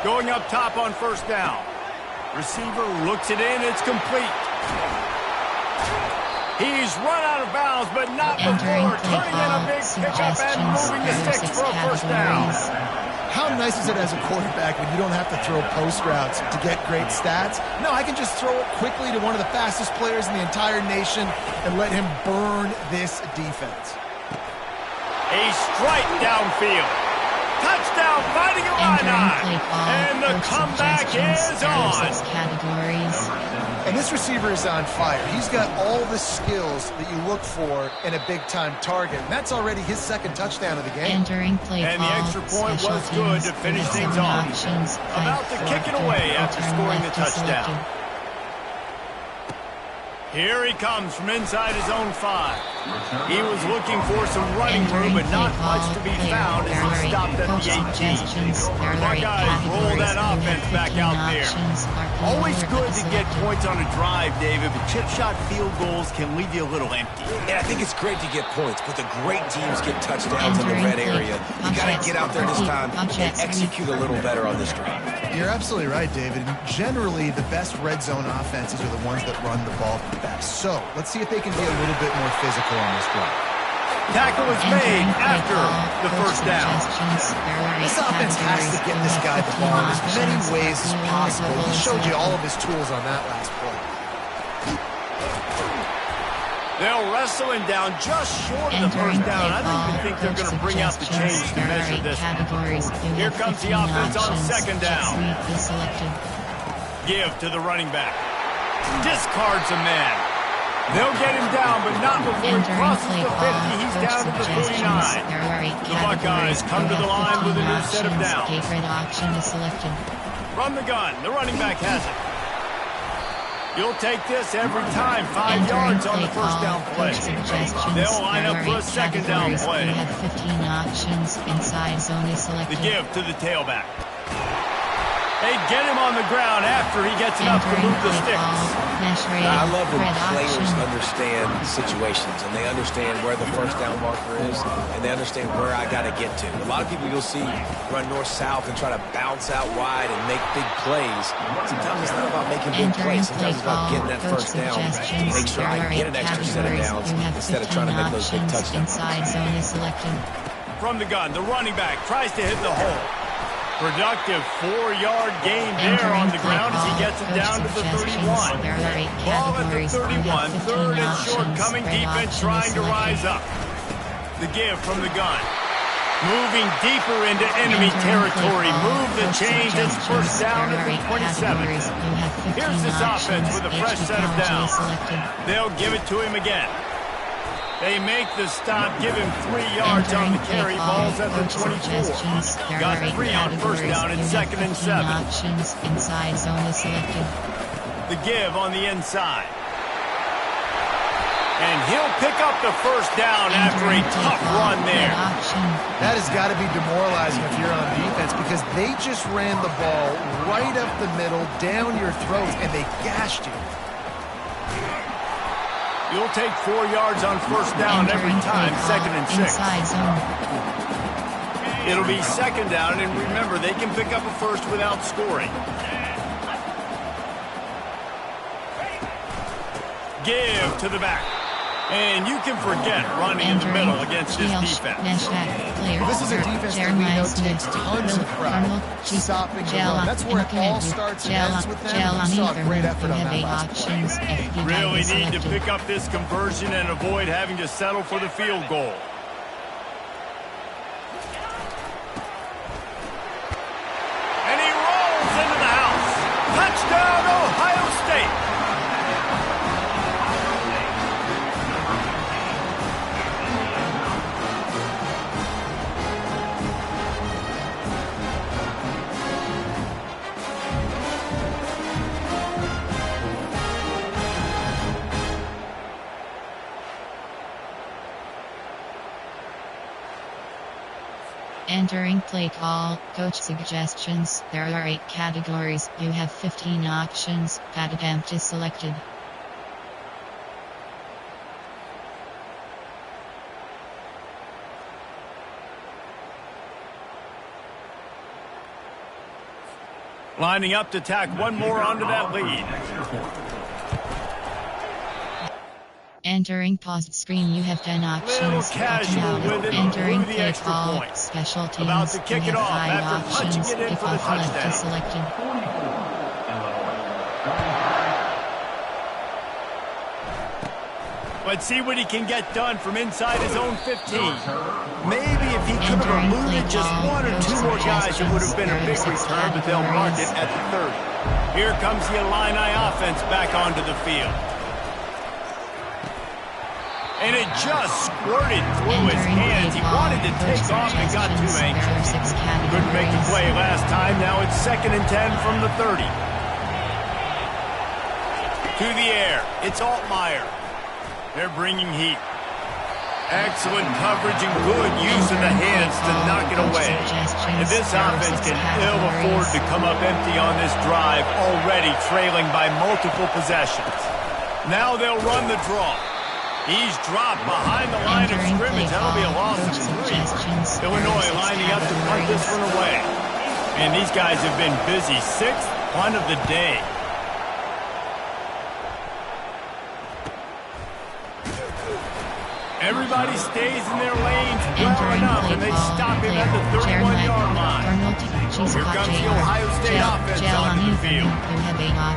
Going up top on first down. Receiver looks it in. It's complete. He's run out of bounds, but not before turning in a big pickup and moving the sticks for a first down. How nice is it as a quarterback when you don't have to throw post routes to get great stats? No, I can just throw it quickly to one of the fastest players in the entire nation and let him burn this defense. A strike downfield. Touchdown, fighting Illini. And the comeback is on. And this receiver is on fire. He's got all the skills that you look for in a big-time target. And that's already his second touchdown of the game. Entering play and the extra point was good to finish things off. About to kick it away after scoring the touchdown. Here he comes from inside his own 5. He was looking for some running room, but not much to be found as he stopped at the 18. Buckeyes roll that offense back out there. Always good to get points on a drive, David, but chip shot field goals can leave you a little empty. Yeah, I think it's great to get points, but the great teams get touchdowns in the red area. You got to get out there this time and execute a little better on this drive. You're absolutely right, David. And generally, the best red zone offenses are the ones that run the ball best. So let's see if they can be a little bit more physical on this drive. Tackle is made after the first down. This offense has to get this guy the ball in as many ways as possible. He showed you all of his tools on that last play. They'll wrestle him down just short of the first down. I don't even think they're going to bring out the chains to measure this. Here comes the offense on second down. Give to the running back. Discards a man. They'll get him down, but not before he crosses the 50. He's down to the 49. The Buckeyes come to the line with a new set of downs. From the gun, the running back has it. You'll take this every time. 5 yards on the first down play. They'll line up for a second down play. The give to the tailback. They get him on the ground after he gets enough to move the sticks. I love when players understand situations and they understand where the first down marker is and they understand where I got to get to. A lot of people you'll see run north-south and try to bounce out wide and make big plays. Sometimes it's not about making big plays. Sometimes it's about getting that first down to make sure I get an extra set of downs instead of trying to make those big touchdowns. From the gun, the running back tries to hit the hole. Productive 4-yard gain there on the ground as he gets it down to the 31. Ball at the 31, third and short, coming defense trying to rise up. The give from the gun. Moving deeper into enemy territory. Move the chains. It's first down at the 27. Here's this offense with a fresh set of downs. They'll give it to him again. They make the stop, give him 3 yards on the carry. Ball's at the 24. Got 3 on first down and second and 7. The give on the inside. And he'll pick up the first down after a tough run there. That has got to be demoralizing if you're on defense because they just ran the ball right up the middle, down your throats, and they gashed you. You'll take 4 yards on first down every time, second and 6. It'll be second down, and remember, they can pick up a first without scoring. Give to the back. And you can forget running in the middle against this defense. This is a defense that we know takes tons of pride. Stopping the run. That's where it all starts and ends with them. We saw a great effort on that last play. Really need to pick up this conversion and avoid having to settle for the field goal. And he rolls into the house. Touchdown, Ohio State. Entering play call, coach suggestions. There are 8 categories. You have 15 options. Pat attempt is selected. Lining up to tack one more onto that lead. Entering paused screen, you have 10 options. Little casual with it, Entering through the play extra call, point. special teams. About to kick you it have off 5 after punching options. it in for the Kickoff left touchdown. is selected. Let's see what he can get done from inside his own 15. Maybe if he could have eluded just 1 or 2 more guys, it would have been a big return, but they'll mark it at the 30. Here comes the Illini offense back onto the field. And it just squirted through his hands. He wanted to take off and got too anxious. Couldn't make the play last time. Now it's 2nd and 10 from the 30. To the air. It's Altmaier. They're bringing heat. Excellent coverage and good use of the hands to knock it away. And this offense can ill afford to come up empty on this drive, already trailing by multiple possessions. Now they'll run the draw. He's dropped behind the line of scrimmage. That'll be a loss of 3. Illinois lining up to punt this one away. And these guys have been busy. 6th punt of the day. Everybody stays in their lanes well enough, and they stop him at the 31-yard line. Here comes the Ohio State offense onto the field.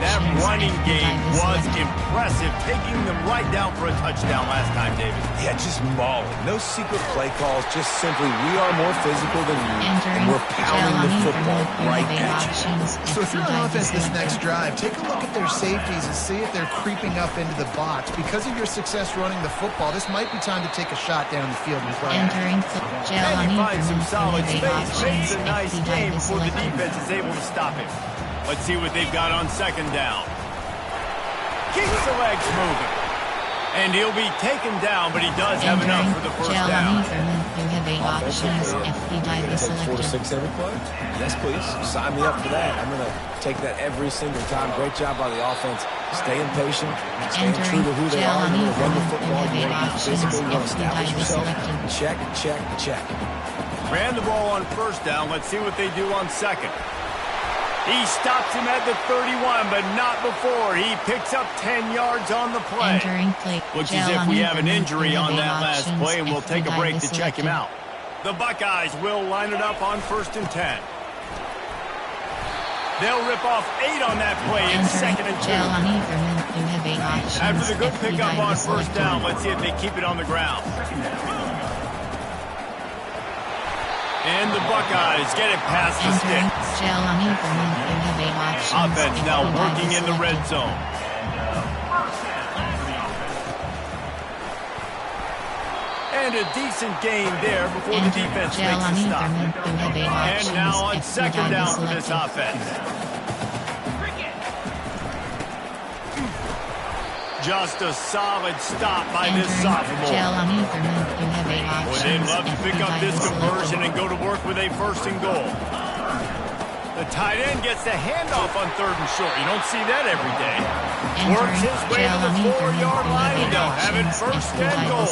That running game was impressive, taking them right down for a touchdown last time, David. Yeah, just mauling. No secret play calls, just simply we are more physical than you, and we're pounding the football right at you. So if you're on offense this next drive, take a look at their safeties and see if they're creeping up into the box. Because of your success running the football, this might be time to take a shot down the field and play. Entering And he finds some solid space, makes a nice game before the defense is able to stop him. Let's see what they've got on 2nd down. Keeps the legs moving. And he'll be taken down, but he does have enough for the first down. You have 8 options. FPI is selected. 4-6 every play? Yes, please. Sign me up for that. I'm going to take that every single time. Great job by the offense. Staying patient, staying true to who they are. You're going to run the football. You're going to be physical. You're going to establish yourself. Check, check, check. Ran the ball on 1st down. Let's see what they do on 2nd. He stops him at the 31, but not before. He picks up 10 yards on the play. Looks as if we have an injury on that last play, and we'll take a break to check him out. The Buckeyes will line it up on 1st and 10. They'll rip off 8 on that play in 2nd and 2. After the good pickup on 1st down, let's see if they keep it on the ground. And the Buckeyes get it past the sticks. Offense now working in the red zone. And a decent gain there before the defense makes a stop. And now on 2nd down for this offense. Just a solid stop by this sophomore. Well, they'd love to pick up this conversion and go to work with a 1st and goal. The tight end gets the handoff on 3rd and short. You don't see that every day. Works his way to the 4-yard line, and they'll have it 1st and goal.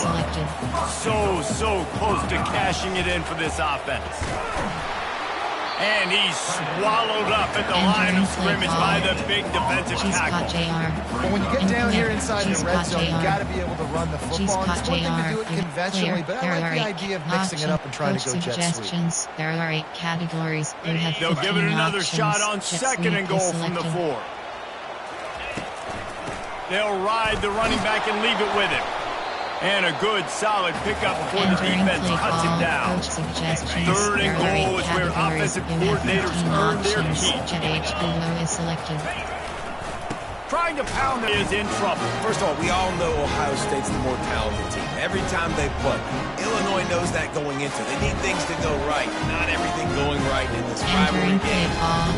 So close to cashing it in for this offense. And he's swallowed up at the line of scrimmage by the big defensive tackle. But when you get down here inside the red zone, you got to be able to run the football. And it's one thing to do it conventionally, but I like the idea of mixing it up and trying to go jet sweep. There are 8 categories. They'll give it another shot on 2nd and goal from the 4. They'll ride the running back and leave it with him. And a good, solid pickup before the defense cuts him down. 3rd and goal is where offensive coordinators earn their keep. Is selected. Tries trying to pound it is in trouble. First of all, we all know Ohio State's the more talented team. Every time they play, Illinois knows that going into it. They need things to go right. Not everything going right in this rivalry game.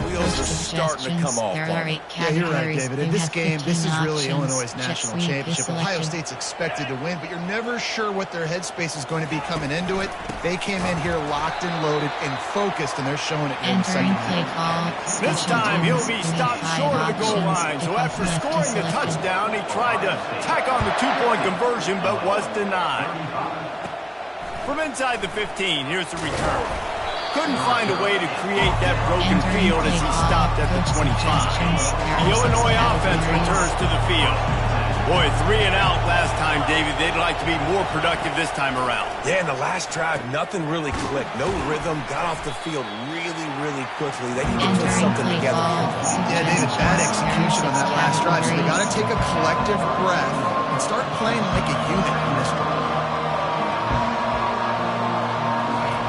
Wheels are starting to come off. Yeah, you're right, David. In this game, this is really Illinois' national championship. Ohio State's expected to win, but you're never sure what their headspace is going to be coming into it. They came in here locked and loaded and focused, and they're showing it in the second half. This time, he'll be stopped short of the goal line. So after scoring the touchdown, he tried to tack on the two-point conversion, but was denied. From inside the 15, here's the return. Couldn't find a way to create that broken field as he stopped at the 25. The Illinois offense returns to the field. Boy, 3 and out last time, David. They'd like to be more productive this time around. Yeah, in the last drive, nothing really clicked. No rhythm, got off the field really quickly. They need to put something together. Yeah, David, bad execution on that last drive. So they got to take a collective breath and start playing like a unit in this one.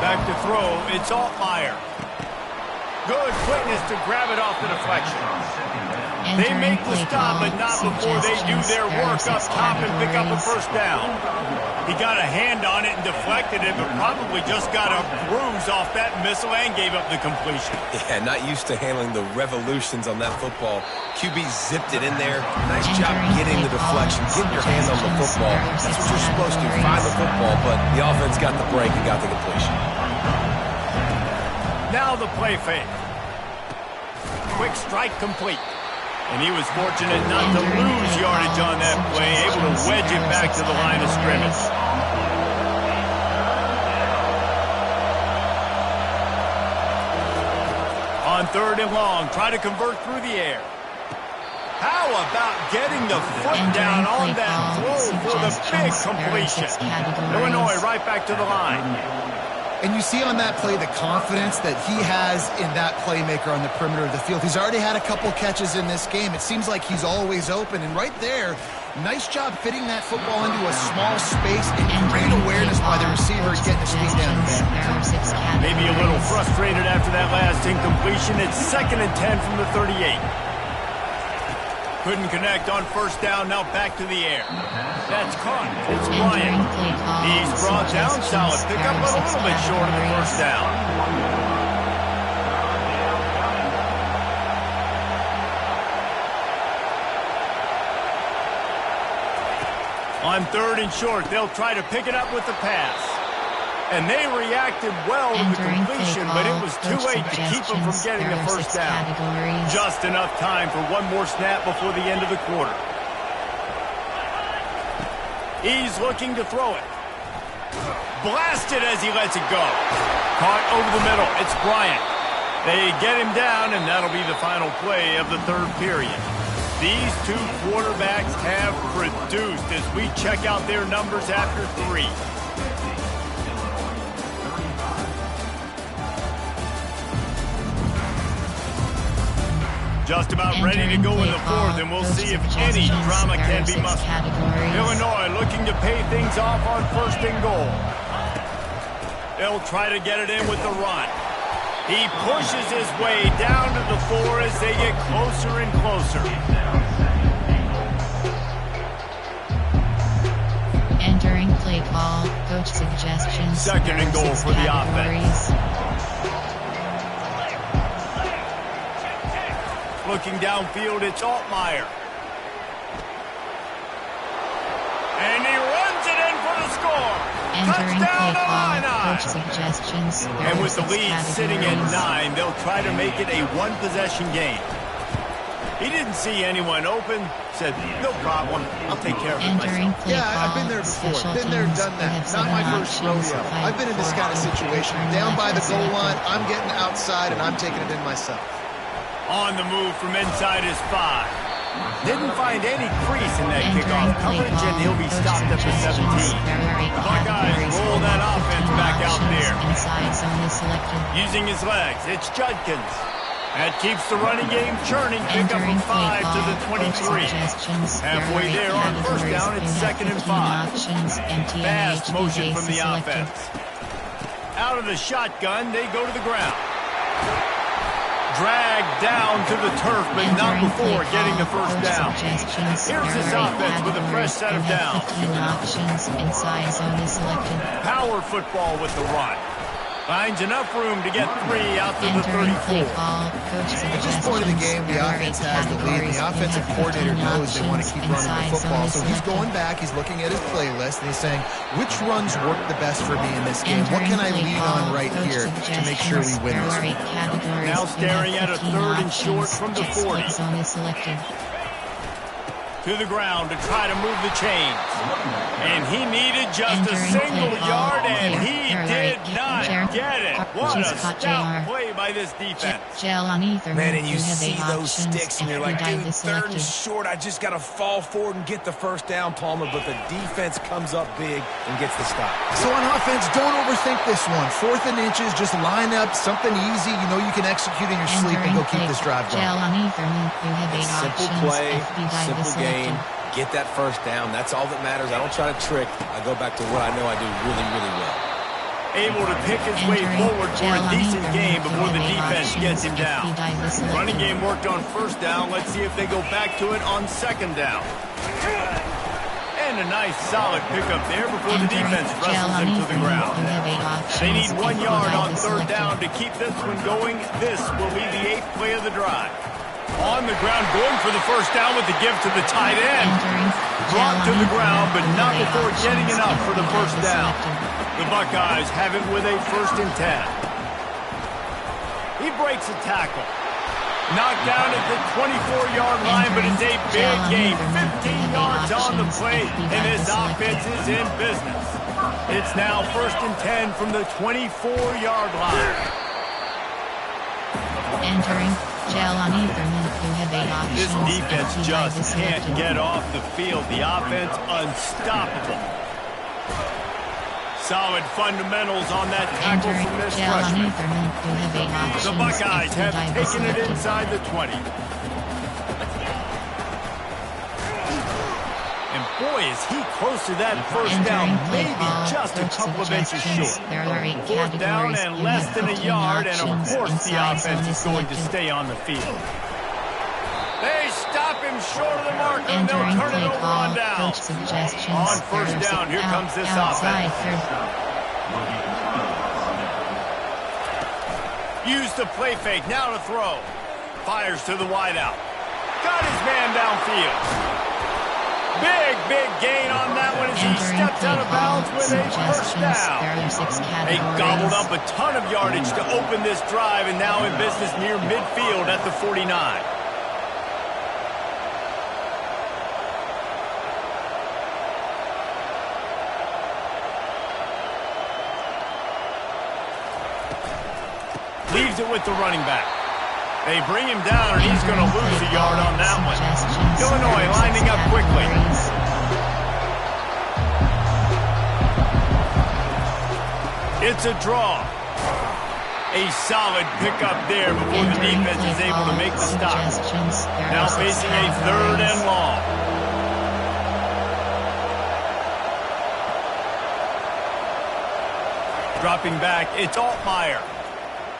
Back to throw, it's Altmaier. Good quickness to grab it off the deflection. They make the stop, but not before they do their work up top and pick up a first down. He got a hand on it and deflected it, but probably just got a bruise off that missile and gave up the completion. Yeah, not used to handling the revolutions on that football. QB zipped it in there. Nice job getting the deflection, getting your hands on the football. That's what you're supposed to, find the football, but the offense got the break and got the completion. Now the play fake. Quick strike complete. And he was fortunate not to lose yardage on that play, able to wedge it back to the line of scrimmage. On 3rd and long, try to convert through the air. How about getting the foot down on that throw for the big completion? Illinois right back to the line. And you see on that play the confidence that he has in that playmaker on the perimeter of the field. He's already had a couple catches in this game. It seems like he's always open. And right there, nice job fitting that football into a small space and great awareness by the receiver getting his feet down the back. Maybe a little frustrated after that last incompletion. It's 2nd and 10 from the 38. Couldn't connect on first down, now back to the air. That's caught. It's Bryant. He's brought down solid. Pick up a little bit short of the first down. On 3rd and short, they'll try to pick it up with the pass. And they reacted well to the completion, but it was too late to keep them from getting the first down. Just enough time for one more snap before the end of the quarter. He's looking to throw it. Blasted as he lets it go. Caught over the middle. It's Bryant. They get him down, and that'll be the final play of the 3rd period. These two quarterbacks have produced as we check out their numbers after 3. Just about ready to go in the 4th, and we'll see if any drama can be mustered. Illinois looking to pay things off on 1st and goal. They'll try to get it in with the run. He pushes his way down to the 4 as they get closer and closer. Entering play call, coach suggestions. 2nd and goal for the offense. Looking downfield, it's Altmaier. And he runs it in for the score. Entering Touchdown play call, Illini. coach suggestions. And with the lead sitting at 9, they'll try to make it a one-possession game. He didn't see anyone open, said, no problem, I'll take care of it myself. Yeah, I've been there before. Been there, done that. Not my first rodeo. I've been in this kind of situation. Down by the goal line, I'm getting outside, and I'm taking it in myself. On the move from inside his 5. Didn't find any crease in that kickoff coverage, and he'll be stopped at the 17. The Buckeyes roll that offense back out there. Using his legs, it's Judkins. That keeps the running game churning. Pick up from 5 to the 23. Halfway there on first down, it's 2nd and 5. Fast motion from the offense. Out of the shotgun, they go to the ground. Dragged down to the turf, but not before getting the first down. Here's this offense with a fresh set of downs. 15 options. Inside zone is selected. Power football with the run. Finds enough room to get 3 out to the 34. At this point of the game, the offense has the lead. The offensive coordinator knows they want to keep running the football, so he's going back, he's looking at his playlist, and he's saying, which runs work the best for me in this game? What can I lean on right here to make sure we win this one? Now staring at a 3rd and short from the 40. To the ground to try to move the chains. And he needed just a single yard, and he did not get it. What a stout play by this defense. Man, and you see those sticks, and you're like, dude, 3rd and short, I just got to fall forward and get the first down, Palmer, but the defense comes up big and gets the stop. So on offense, don't overthink this one. 4th and inches, just line up something easy. You know you can execute in your sleep and go keep this drive going. Simple play, simple game. Get that first down. That's all that matters. I don't try to trick. I go back to what I know I do really, really well. Able to pick his way forward for a decent game before the defense gets him down. Running game worked on first down. Let's see if they go back to it on 2nd down. And a nice solid pickup there before the defense wrestles him to the ground. They need 1 yard on 3rd down to keep this one going. This will be the 8th play of the drive. On the ground, going for the first down with the give to the tight end. Brought to the ground, but not before getting enough for the first down. The Buckeyes have it with a 1st and 10. He breaks a tackle. Knocked down at the 24-yard line, but it's a big game. 15 yards on the play, and this offense is in business. It's now 1st and 10 from the 24-yard line. Entering Jelani Thurman, who have 8 options. This defense just can't get off the field. The offense unstoppable. Solid fundamentals on that tackle from this freshman. The Buckeyes have taken it inside the 20. And boy, is he close to that first down, maybe just a couple of inches short. 4th down and less than a yard, and of course the offense is going to stay on the field. They stop him short of the mark, and they'll turn it over on down. On 1st down, here comes this offense. Use the play fake, now to throw. Fires to the wideout. Got his man downfield. Big gain on that one as he steps out of bounds with a first down. They gobbled up a ton of yardage to open this drive, and now in business near midfield at the 49. Leaves it with the running back. They bring him down, and he's going to lose a yard on that one. Illinois lining up quickly. It's a draw. A solid pickup there before the defense is able to make the stop. Now facing a 3rd and long. Dropping back, it's Altmaier.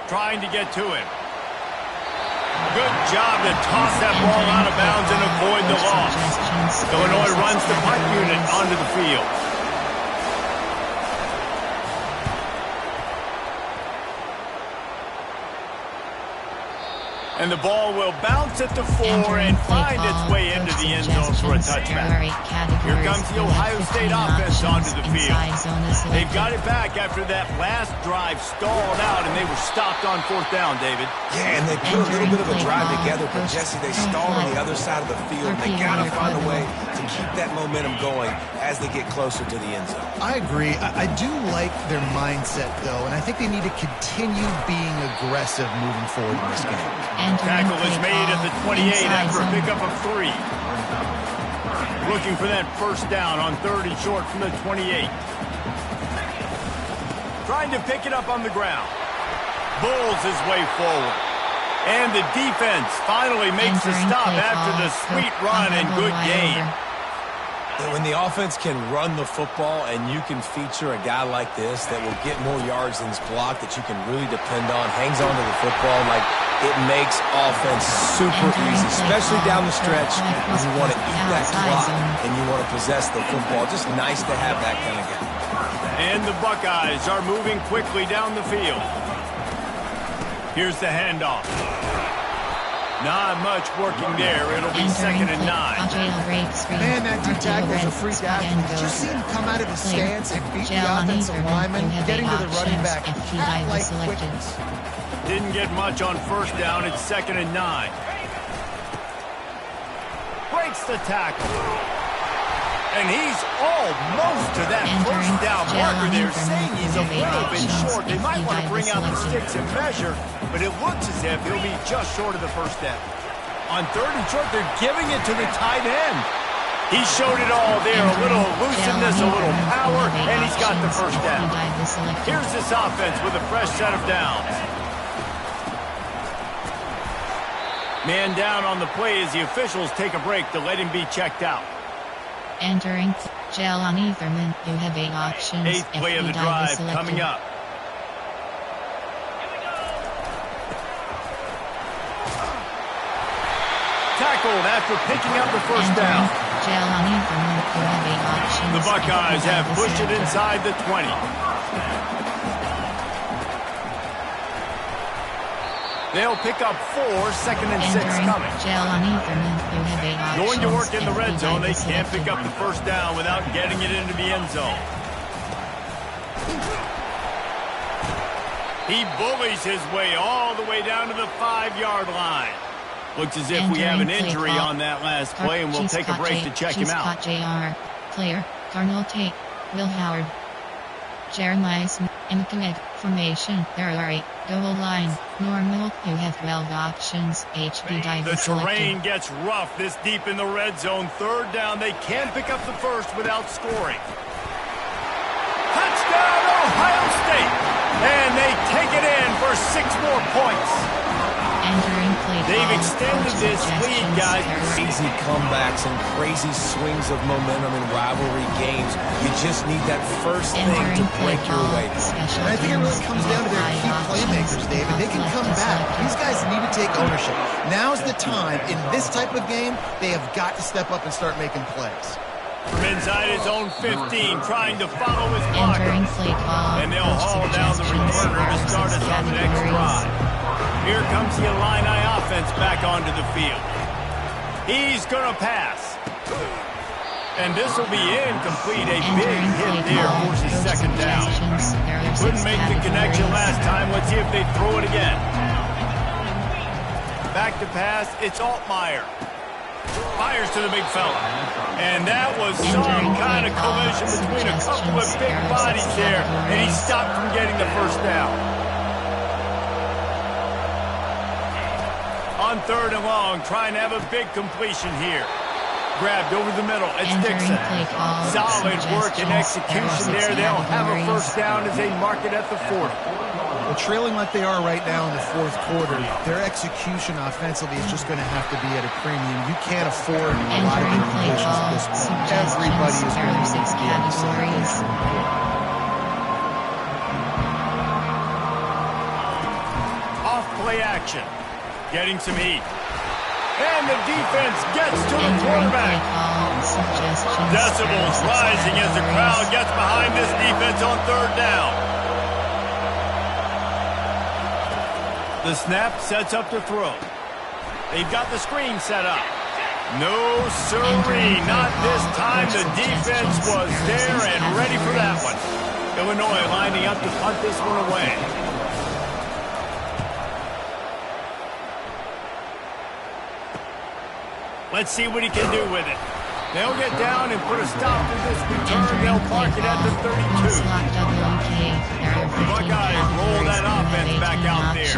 Trying to get to him. Good job to toss that ball out of bounds and avoid the loss. Illinois runs the punt unit onto the field. And the ball will bounce at the 4 and find its way into the end zone for a touchback. Here comes the Ohio State offense onto the field. They've got it back after that last drive stalled out, and they were stopped on 4th down, David. Yeah, and they put a little bit of a drive together, but Jesse, they stalled on the other side of the field. They got to find a way to keep that momentum going as they get closer to the end zone. I agree. I do like their mindset, though, and I think they need to continue being aggressive moving forward in this game. Tackle is made at the 28 after a pickup of 3. Looking for that first down on 3rd and short from the 28. Trying to pick it up on the ground. Bulls his way forward. And the defense finally makes the stop after the sweet run and good game. When the offense can run the football and you can feature a guy like this that will get more yards than his block that you can really depend on, hangs on to the football, like it makes offense super easy, especially down the stretch when you want to eat that clock and you want to possess the football. Just nice to have that kind of guy. And the Buckeyes are moving quickly down the field. Here's the handoff. Not much working there. It'll be 2nd and 9. Man, that D-tackle is a freak athlete. Did you see him come out of his stance and beat the offensive lineman, getting to the running back cat-like quickness? Didn't get much on 1st down. It's 2nd and 9. Breaks the tackle. And he's almost to that 1st down marker there, saying he's a little bit short. They might want to bring out the sticks and measure, but it looks as if he'll be just short of the 1st down. On 3rd and short, they're giving it to the tight end. He showed it all there, a little elusiveness, a little power, and he's got the 1st down. Here's this offense with a fresh set of downs. Man down on the play as the officials take a break to let him be checked out. Entering Jalen Etherman, you have 8 options. 8th play of the drive coming up. Tackled after picking up the 1st down. Jalen Etherman, you have 8 options. The Buckeyes have pushed it inside the 20. They'll pick up 4, 2nd and 6 coming. Going to work in the red zone. They can't pick up the 1st down without getting it into the end zone. He bullies his way all the way down to the 5-yard line. Looks as if we have an injury on that last play, and we'll take a break to check him out. Player, Darnell Tate, Will Howard, Jeremiah Smith, Imcommit, formation, there are 8, goal line, normal, you have 12 options, HB dive The terrain selected. gets rough this deep in the red zone. 3rd down, they can't pick up the 1st without scoring. Touchdown, Ohio State! And they take it in for 6 more points. Entering play They've call, extended coach this lead, suggestions, guys. Crazy comebacks and crazy swings of momentum in rivalry games. You just need that first thing to break your way. And I think it really comes down to their key playmakers, David. They can come back. These guys need to take ownership. Now's the time. In this type of game, they have got to step up and start making plays. From inside his own 15, trying to follow his blocker. Entering play call, And they'll haul down the returner to start us on the next drive. Here comes the Illini offense back onto the field. He's going to pass. And this will be incomplete. A big hit there forces 2nd down. Couldn't make the connection last time. Let's see if they throw it again. Back to pass. It's Altmaier. Fires to the big fella. And that was some kind of collision between a couple of big bodies there. And he stopped from getting the 1st down. On 3rd and long, trying to have a big completion here. Grabbed over the middle. It's Dixon. Solid work and execution there. They'll have a 1st down as they mark it at the 40. Well, trailing like they are right now in the 4th quarter, their execution offensively is just going to have to be at a premium. You can't afford a lot of incompletions at this point. Everybody is going to need to be at the same. Off play action. Getting some heat. And the defense gets to the quarterback. Decibels rising as the crowd gets behind this defense on 3rd down. The snap sets up to throw. They've got the screen set up. No siree, not this time. The defense was there and ready for that one. Illinois lining up to punt this one away. Let's see what he can do with it. They'll get down and put a stop to this return. They'll park it at the 32. Buckeyes roll that offense back out there.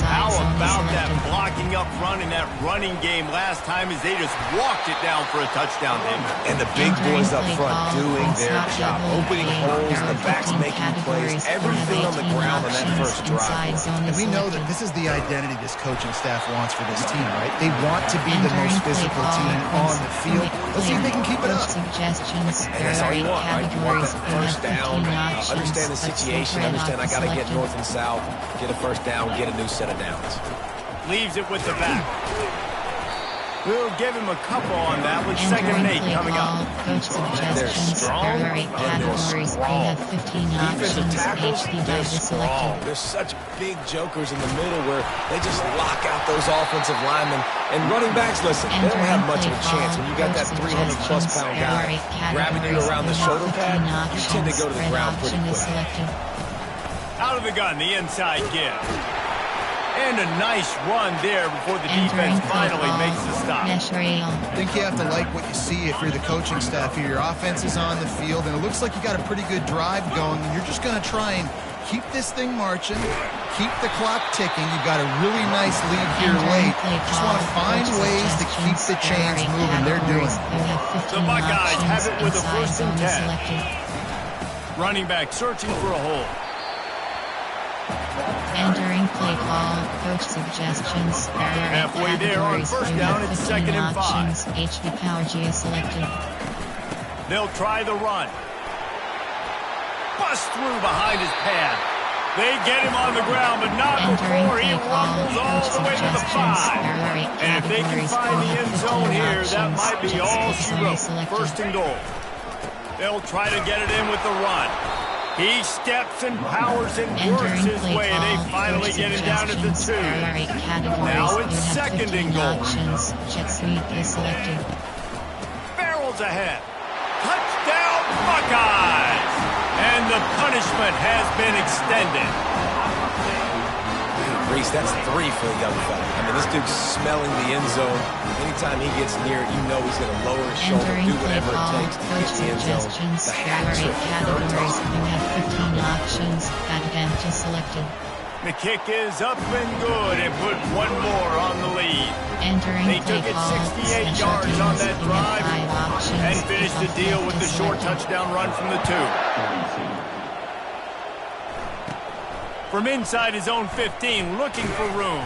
How about that blocking up front in that running game last time as they just walked it down for a touchdown, David? And the big boys up front doing their job. Opening holes, the backs making plays, everything on the ground on that 1st drive. And we know that this is the identity this coaching staff wants for this team, right? They want to be the most physical team on the field, Let's see if they can keep it up. Suggestions. And that's all you want, right? You want Categories. that We have first down, 15 options. understand the Let's go situation, for it. understand I got to get Selected. north and south, get a first down, get a new set of downs. Leaves it with the back. We'll give him a couple on that with second and 8 coming up. Coach suggestions. strong. There are 8 categories. We have 15 Defensive options. tackles, HD they're data strong. selected. There's such big jokers in the middle where they just lock out those offensive linemen. And running backs, listen, they don't have much of a chance. When you got that 300-plus pound guy grabbing you around the shoulder pad, you tend to go to the ground pretty quick. Out of the gun, the inside give. And a nice run there before the defense finally makes the stop. I think you have to like what you see if you're the coaching staff here. Your offense is on the field, and it looks like you got a pretty good drive going, and you're just going to try and keep this thing marching, keep the clock ticking. You've got a really nice lead here late. Just want to find ways to keep the chains moving. They're doing it. The Buckeyes have it with a 1st and 10. Running back searching for a hole. Entering play call, coach suggestions. Halfway there on first down, it's 2nd and 5. HD Power G selected. They'll try the run. Bust through behind his pad. They get him on the ground, but not before he rumbles all the way to the 5. And if they can find the end zone here, that might be all she wrote. 1st and goal. They'll try to get it in with the run. He steps and powers and works his way, and they finally get it down at the 2. Now it's 2nd and goal. Barrels ahead. Touchdown, Buckeyes! And the punishment has been extended. Reese, that's 3 for the young fella. I mean, this dude's smelling the end zone. Anytime he gets near it, you know he's going to lower his shoulder, do whatever it takes to get the end zone. The hat trick. Categories. We have 15 options. Advantage selected. The kick is up and good and put one more on the lead. They took it 68 yards on that drive and finished the deal with the short touchdown run from the 2. From inside his own 15, looking for room.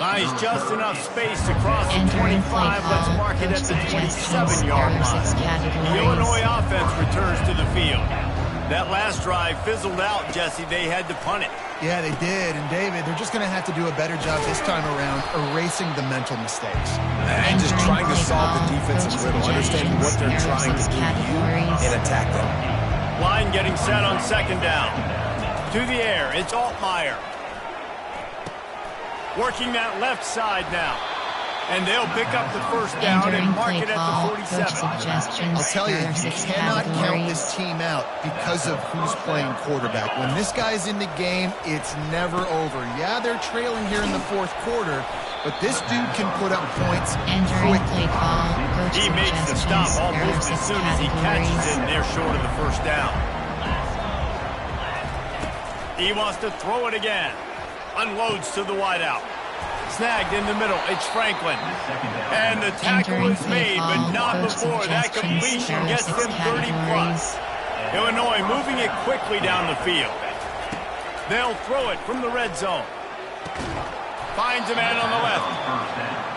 Buys just enough space to cross the 25. Let's mark it at the 27-yard line. The Illinois offense returns to the field. That last drive fizzled out, Jesse. They had to punt it. Yeah, they did. And, David, they're just going to have to do a better job this time around erasing the mental mistakes. And just trying to solve the defensive riddle, understanding what they're trying to do and attack them. Line getting set on 2nd down. To the air, it's Altmaier. Working that left side now. And they'll pick up the 1st down and mark it at the 47. I'll tell you, you cannot count this team out because of who's playing quarterback. When this guy's in the game, it's never over. Yeah, they're trailing here in the 4th quarter, but this dude can put up points quickly. He makes the stop almost as soon as he catches it, and they're short of the 1st down. He wants to throw it again. Unloads to the wideout. Snagged in the middle. It's Franklin. And the tackle is made, but not before that completion gets them 30-plus. Illinois moving it quickly down the field. They'll throw it from the red zone. Finds a man on the left.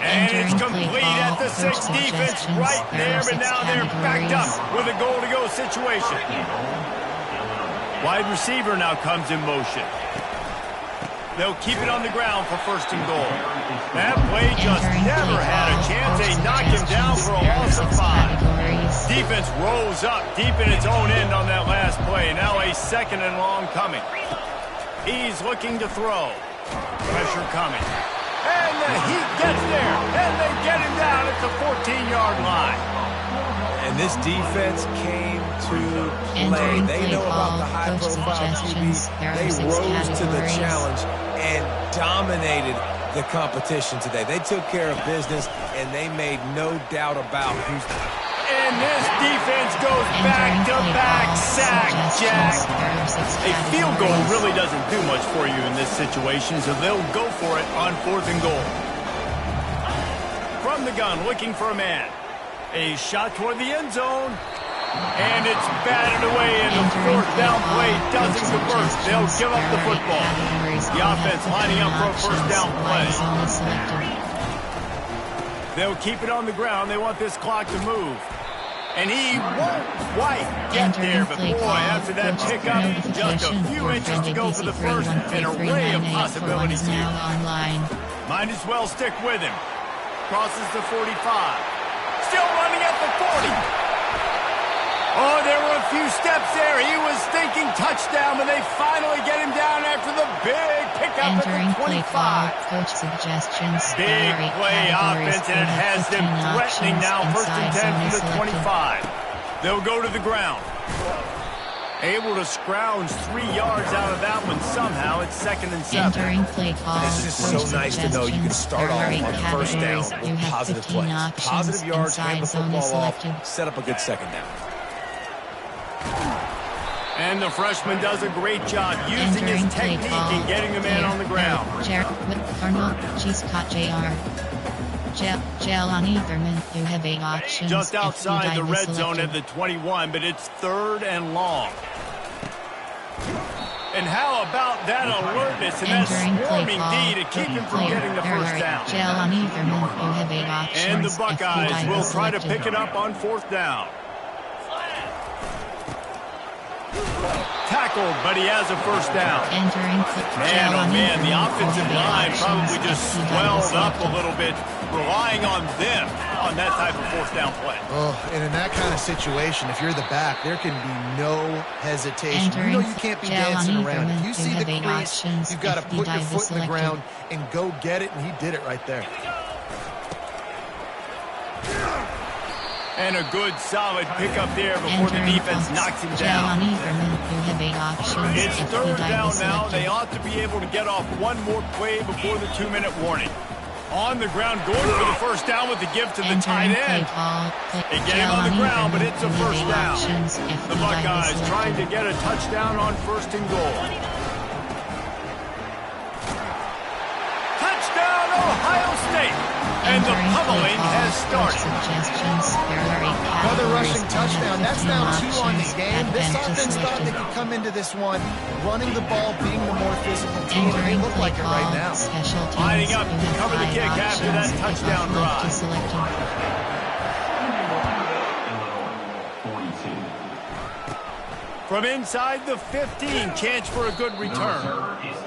And it's complete at the 6. Defense right there, but now they're backed up with a goal-to-go situation. Wide receiver now comes in motion. They'll keep it on the ground for 1st and goal. That play just never had a chance. They knock him down for a loss of 5. Defense rolls up deep in its own end on that last play. Now a 2nd and long coming. He's looking to throw. Pressure coming. And the heat gets there. And they get him down at the 14-yard line. And this defense came to play. They know about the high-profile QBs. They rose to the challenge and dominated the competition today. They took care of business, and they made no doubt about who's... And this defense goes back-to-back sack, Jack. A field goal really doesn't do much for you in this situation, so they'll go for it on 4th and goal. From the gun, looking for a man. A shot toward the end zone. And it's batted away, and the 4th down play doesn't convert. They'll give up the football. The offense lining up for a 1st down play. They'll keep it on the ground. They want this clock to move. And he won't quite get there, but boy, after that pickup, just a few inches to go for the first, an array of possibilities here. Might as well stick with him. Crosses the 45. Still running at the 40. Oh, there were a few steps there. He was thinking touchdown, but they finally get him down after the big pickup at the 25. Coach suggestions. Big play offense, and it has them threatening now. First and 10 from the 25. They'll go to the ground. Able to scrounge 3 yards out of that one somehow. It's 2nd and 7. Entering play call. This is so nice to know you can start off on first down with positive plays. Positive yards, hand the football off, set up a good second down. And the freshman does a great job using his technique and getting the man on the ground. Arnold, she's caught JR. Jelani Thurman, you have 8 options. Just outside the red zone at the 21, but it's 3rd and long. And how about that alertness and that swarming D to keep him from getting the first down? Jelani Thurman, you have 8 options. And the Buckeyes will try to pick it up on 4th down. Tackled, but he has a first down. Man, oh man, the offensive line probably just swelled up a little bit, relying on them on that type of 4th down play. Oh, and in that kind of situation, if you're the back, there can be no hesitation. You know you can't be dancing around. If you see the crease, you've got to put your foot in the ground and go get it, and he did it right there. And a good, solid pickup there before the defense knocks him down. It's 3rd down now. They ought to be able to get off one more play before the 2-minute warning. On the ground, going for the first down with the give to the tight end. They get him on the ground, but it's a first down. The Buckeyes trying to get a touchdown on 1st and goal. Touchdown, Ohio State! And the pummeling has started. Another rushing touchdown. That's now 2 on the game. This offense thought they could come into this one running the ball, being the more physical team. They look like it right now. Lining up to cover the kick after that touchdown drive. From inside the 15, chance for a good return.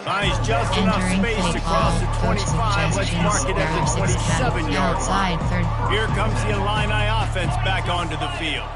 Finds just enough space to cross the 25. Let's mark it at the 27-yard line. Here comes the Illini offense back onto the field.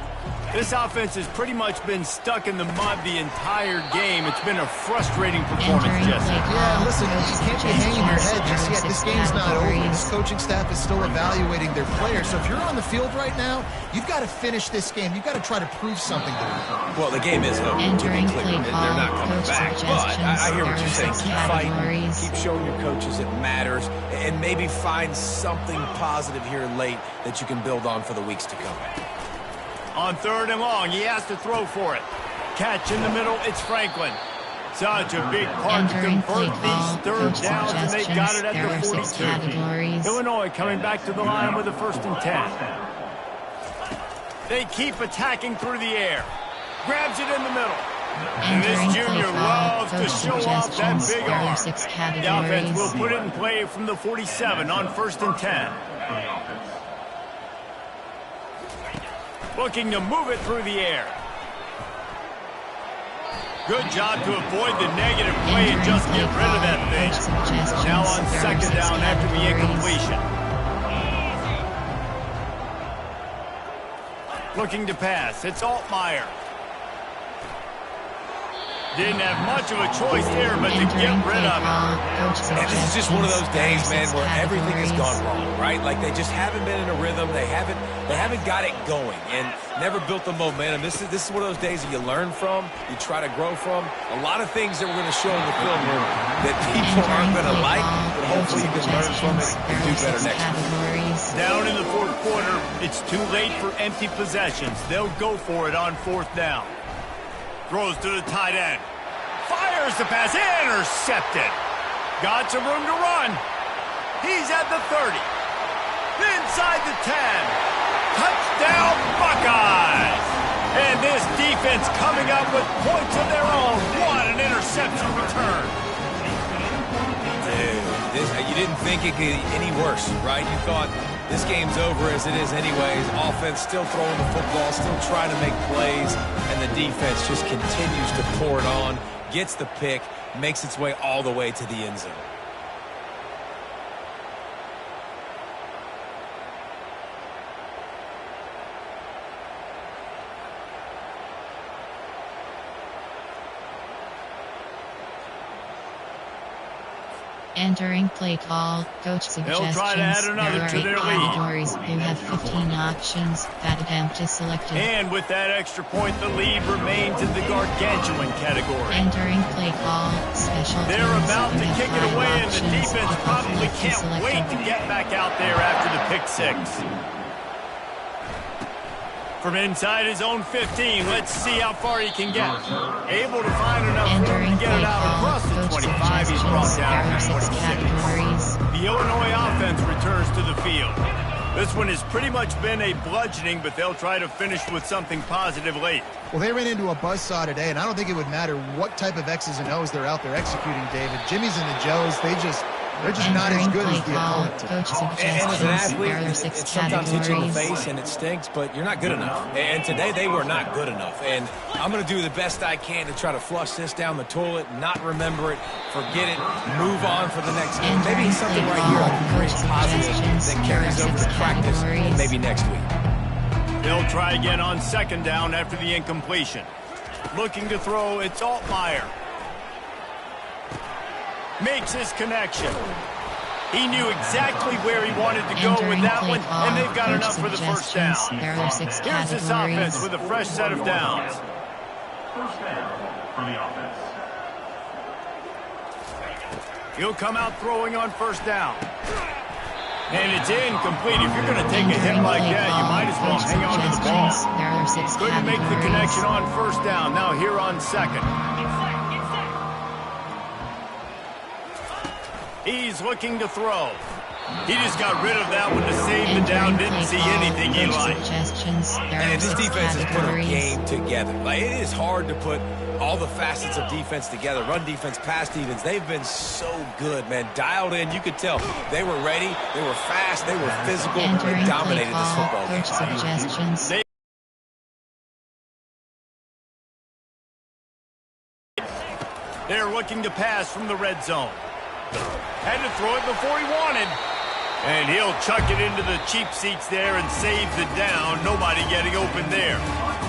This offense has pretty much been stuck in the mud the entire game. It's been a frustrating performance, Jesse. Yeah, listen, you can't be hanging your head just yet. This game's not over. This coaching staff is still evaluating their players. So if you're on the field right now, you've got to finish this game. You've got to try to prove something to them. Well, the game is over. To be clear, they're not coming back. But I hear what you're saying. Keep fighting. Keep showing your coaches it matters. And maybe find something positive here late that you can build on for the weeks to come. On 3rd and long, he has to throw for it. Catch in the middle, it's Franklin. Such a big part to convert these 3rd downs, and they got it at the 42. Illinois coming back to the line with a 1st and 10. They keep attacking through the air. Grabs it in the middle. And this junior loves to show off that big arm. The offense will put it in play from the 47 on 1st and 10. Looking to move it through the air. Good job to avoid the negative play and just get rid of that thing. Now on 2nd down after the incompletion. Looking to pass. It's Altmaier. Didn't have much of a choice there, but to get rid of it. And this is just one of those days, man, where everything has gone wrong, right? Like they just haven't been in a rhythm. They haven't got it going and never built the momentum. This is one of those days that you learn from, you try to grow from. A lot of things that we're going to show in the film room that people aren't going to like, but hopefully you can learn from it and do better next week. Down in the 4th quarter, it's too late for empty possessions. They'll go for it on 4th down. Throws to the tight end. Fires the pass. Intercepted. Got some room to run. He's at the 30. Inside the 10. Touchdown, Buckeyes. And this defense coming up with points of their own. What an interception return. Dude, you didn't think it could get any worse, right? You thought This game's over as it is anyways. Offense still throwing the football, still trying to make plays, and the defense just continues to pour it on, gets the pick, makes its way all the way to the end zone. Entering play call, coach suggestions. They'll try to add another to their lead. Categories. You have 15 options. That attempt is selected. And with that extra point, the lead remains in the gargantuan category. Entering play call, special teams. They're about to kick it away, and the options. defense probably can't selected. wait to get back out there after the pick six. From inside his own 15, let's see how far he can get. Able to find enough room to get it out across the 25. He's brought down at 26. The Illinois offense returns to the field. This one has pretty much been a bludgeoning, but they'll try to finish with something positive late. Well, they ran into a buzzsaw today, and I don't think it would matter what type of X's and O's they're out there executing, David. Jimmy's and the Joes, they're just not as good as the opponent. And as an athlete, it sometimes hits you in the face and it stinks, but you're not good enough. And today they were not good enough. And I'm going to do the best I can to try to flush this down the toilet, not remember it, forget it, move on for the next game. Maybe something right here I can create positive that carries over to practice maybe next week. They'll try again on second down after the incompletion. Looking to throw, it's Altmaier. Makes his connection. He knew exactly where he wanted to go with that one, and they've got enough for the first down. Here's this offense with a fresh set of downs. First down for the offense. He'll come out throwing on first down. And it's incomplete. If you're going to take a hit like that, you might as well hang on to the ball. Couldn't make the connection on first down. Now here on second. He's looking to throw. He just got rid of that one to save the down. Didn't see anything he liked. And this defense has put a game together. Like, it is hard to put all the facets of defense together. Run defense, pass defense. They've been so good, man. Dialed in. You could tell they were ready. They were fast. They were physical. They dominated this football game. They're looking to pass from the red zone. Had to throw it before he wanted. And he'll chuck it into the cheap seats there and save the down. Nobody getting open there.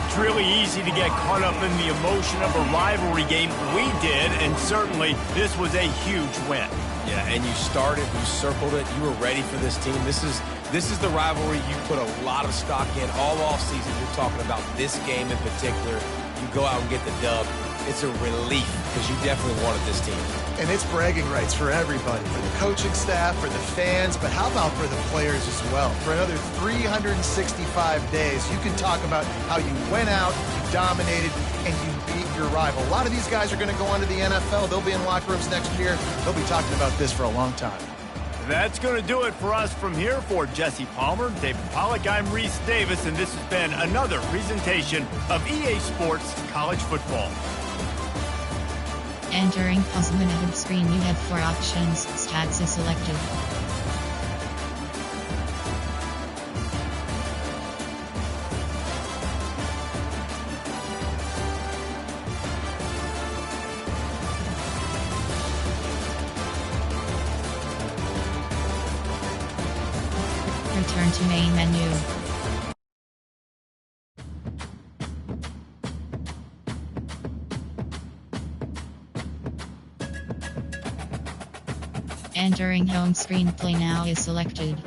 It's really easy to get caught up in the emotion of a rivalry game. We did, and certainly this was a huge win. Yeah, and you started, you circled it, you were ready for this team. This is the rivalry you put a lot of stock in all offseason. You're talking about this game in particular. You go out and get the dub. It's a relief because you definitely wanted this team. And it's bragging rights for everybody, for the coaching staff, for the fans, but how about for the players as well? For another 365 days, you can talk about how you went out, you dominated, and you beat your rival. A lot of these guys are going to go on to the NFL. They'll be in locker rooms next year. They'll be talking about this for a long time. That's going to do it for us from here. For Jesse Palmer, David Pollack, I'm Reese Davis, and this has been another presentation of EA Sports College Football. Entering puzzle-minute screen, you have 4 options. Stats is selected. Return to main menu. Entering home screen, play now is selected.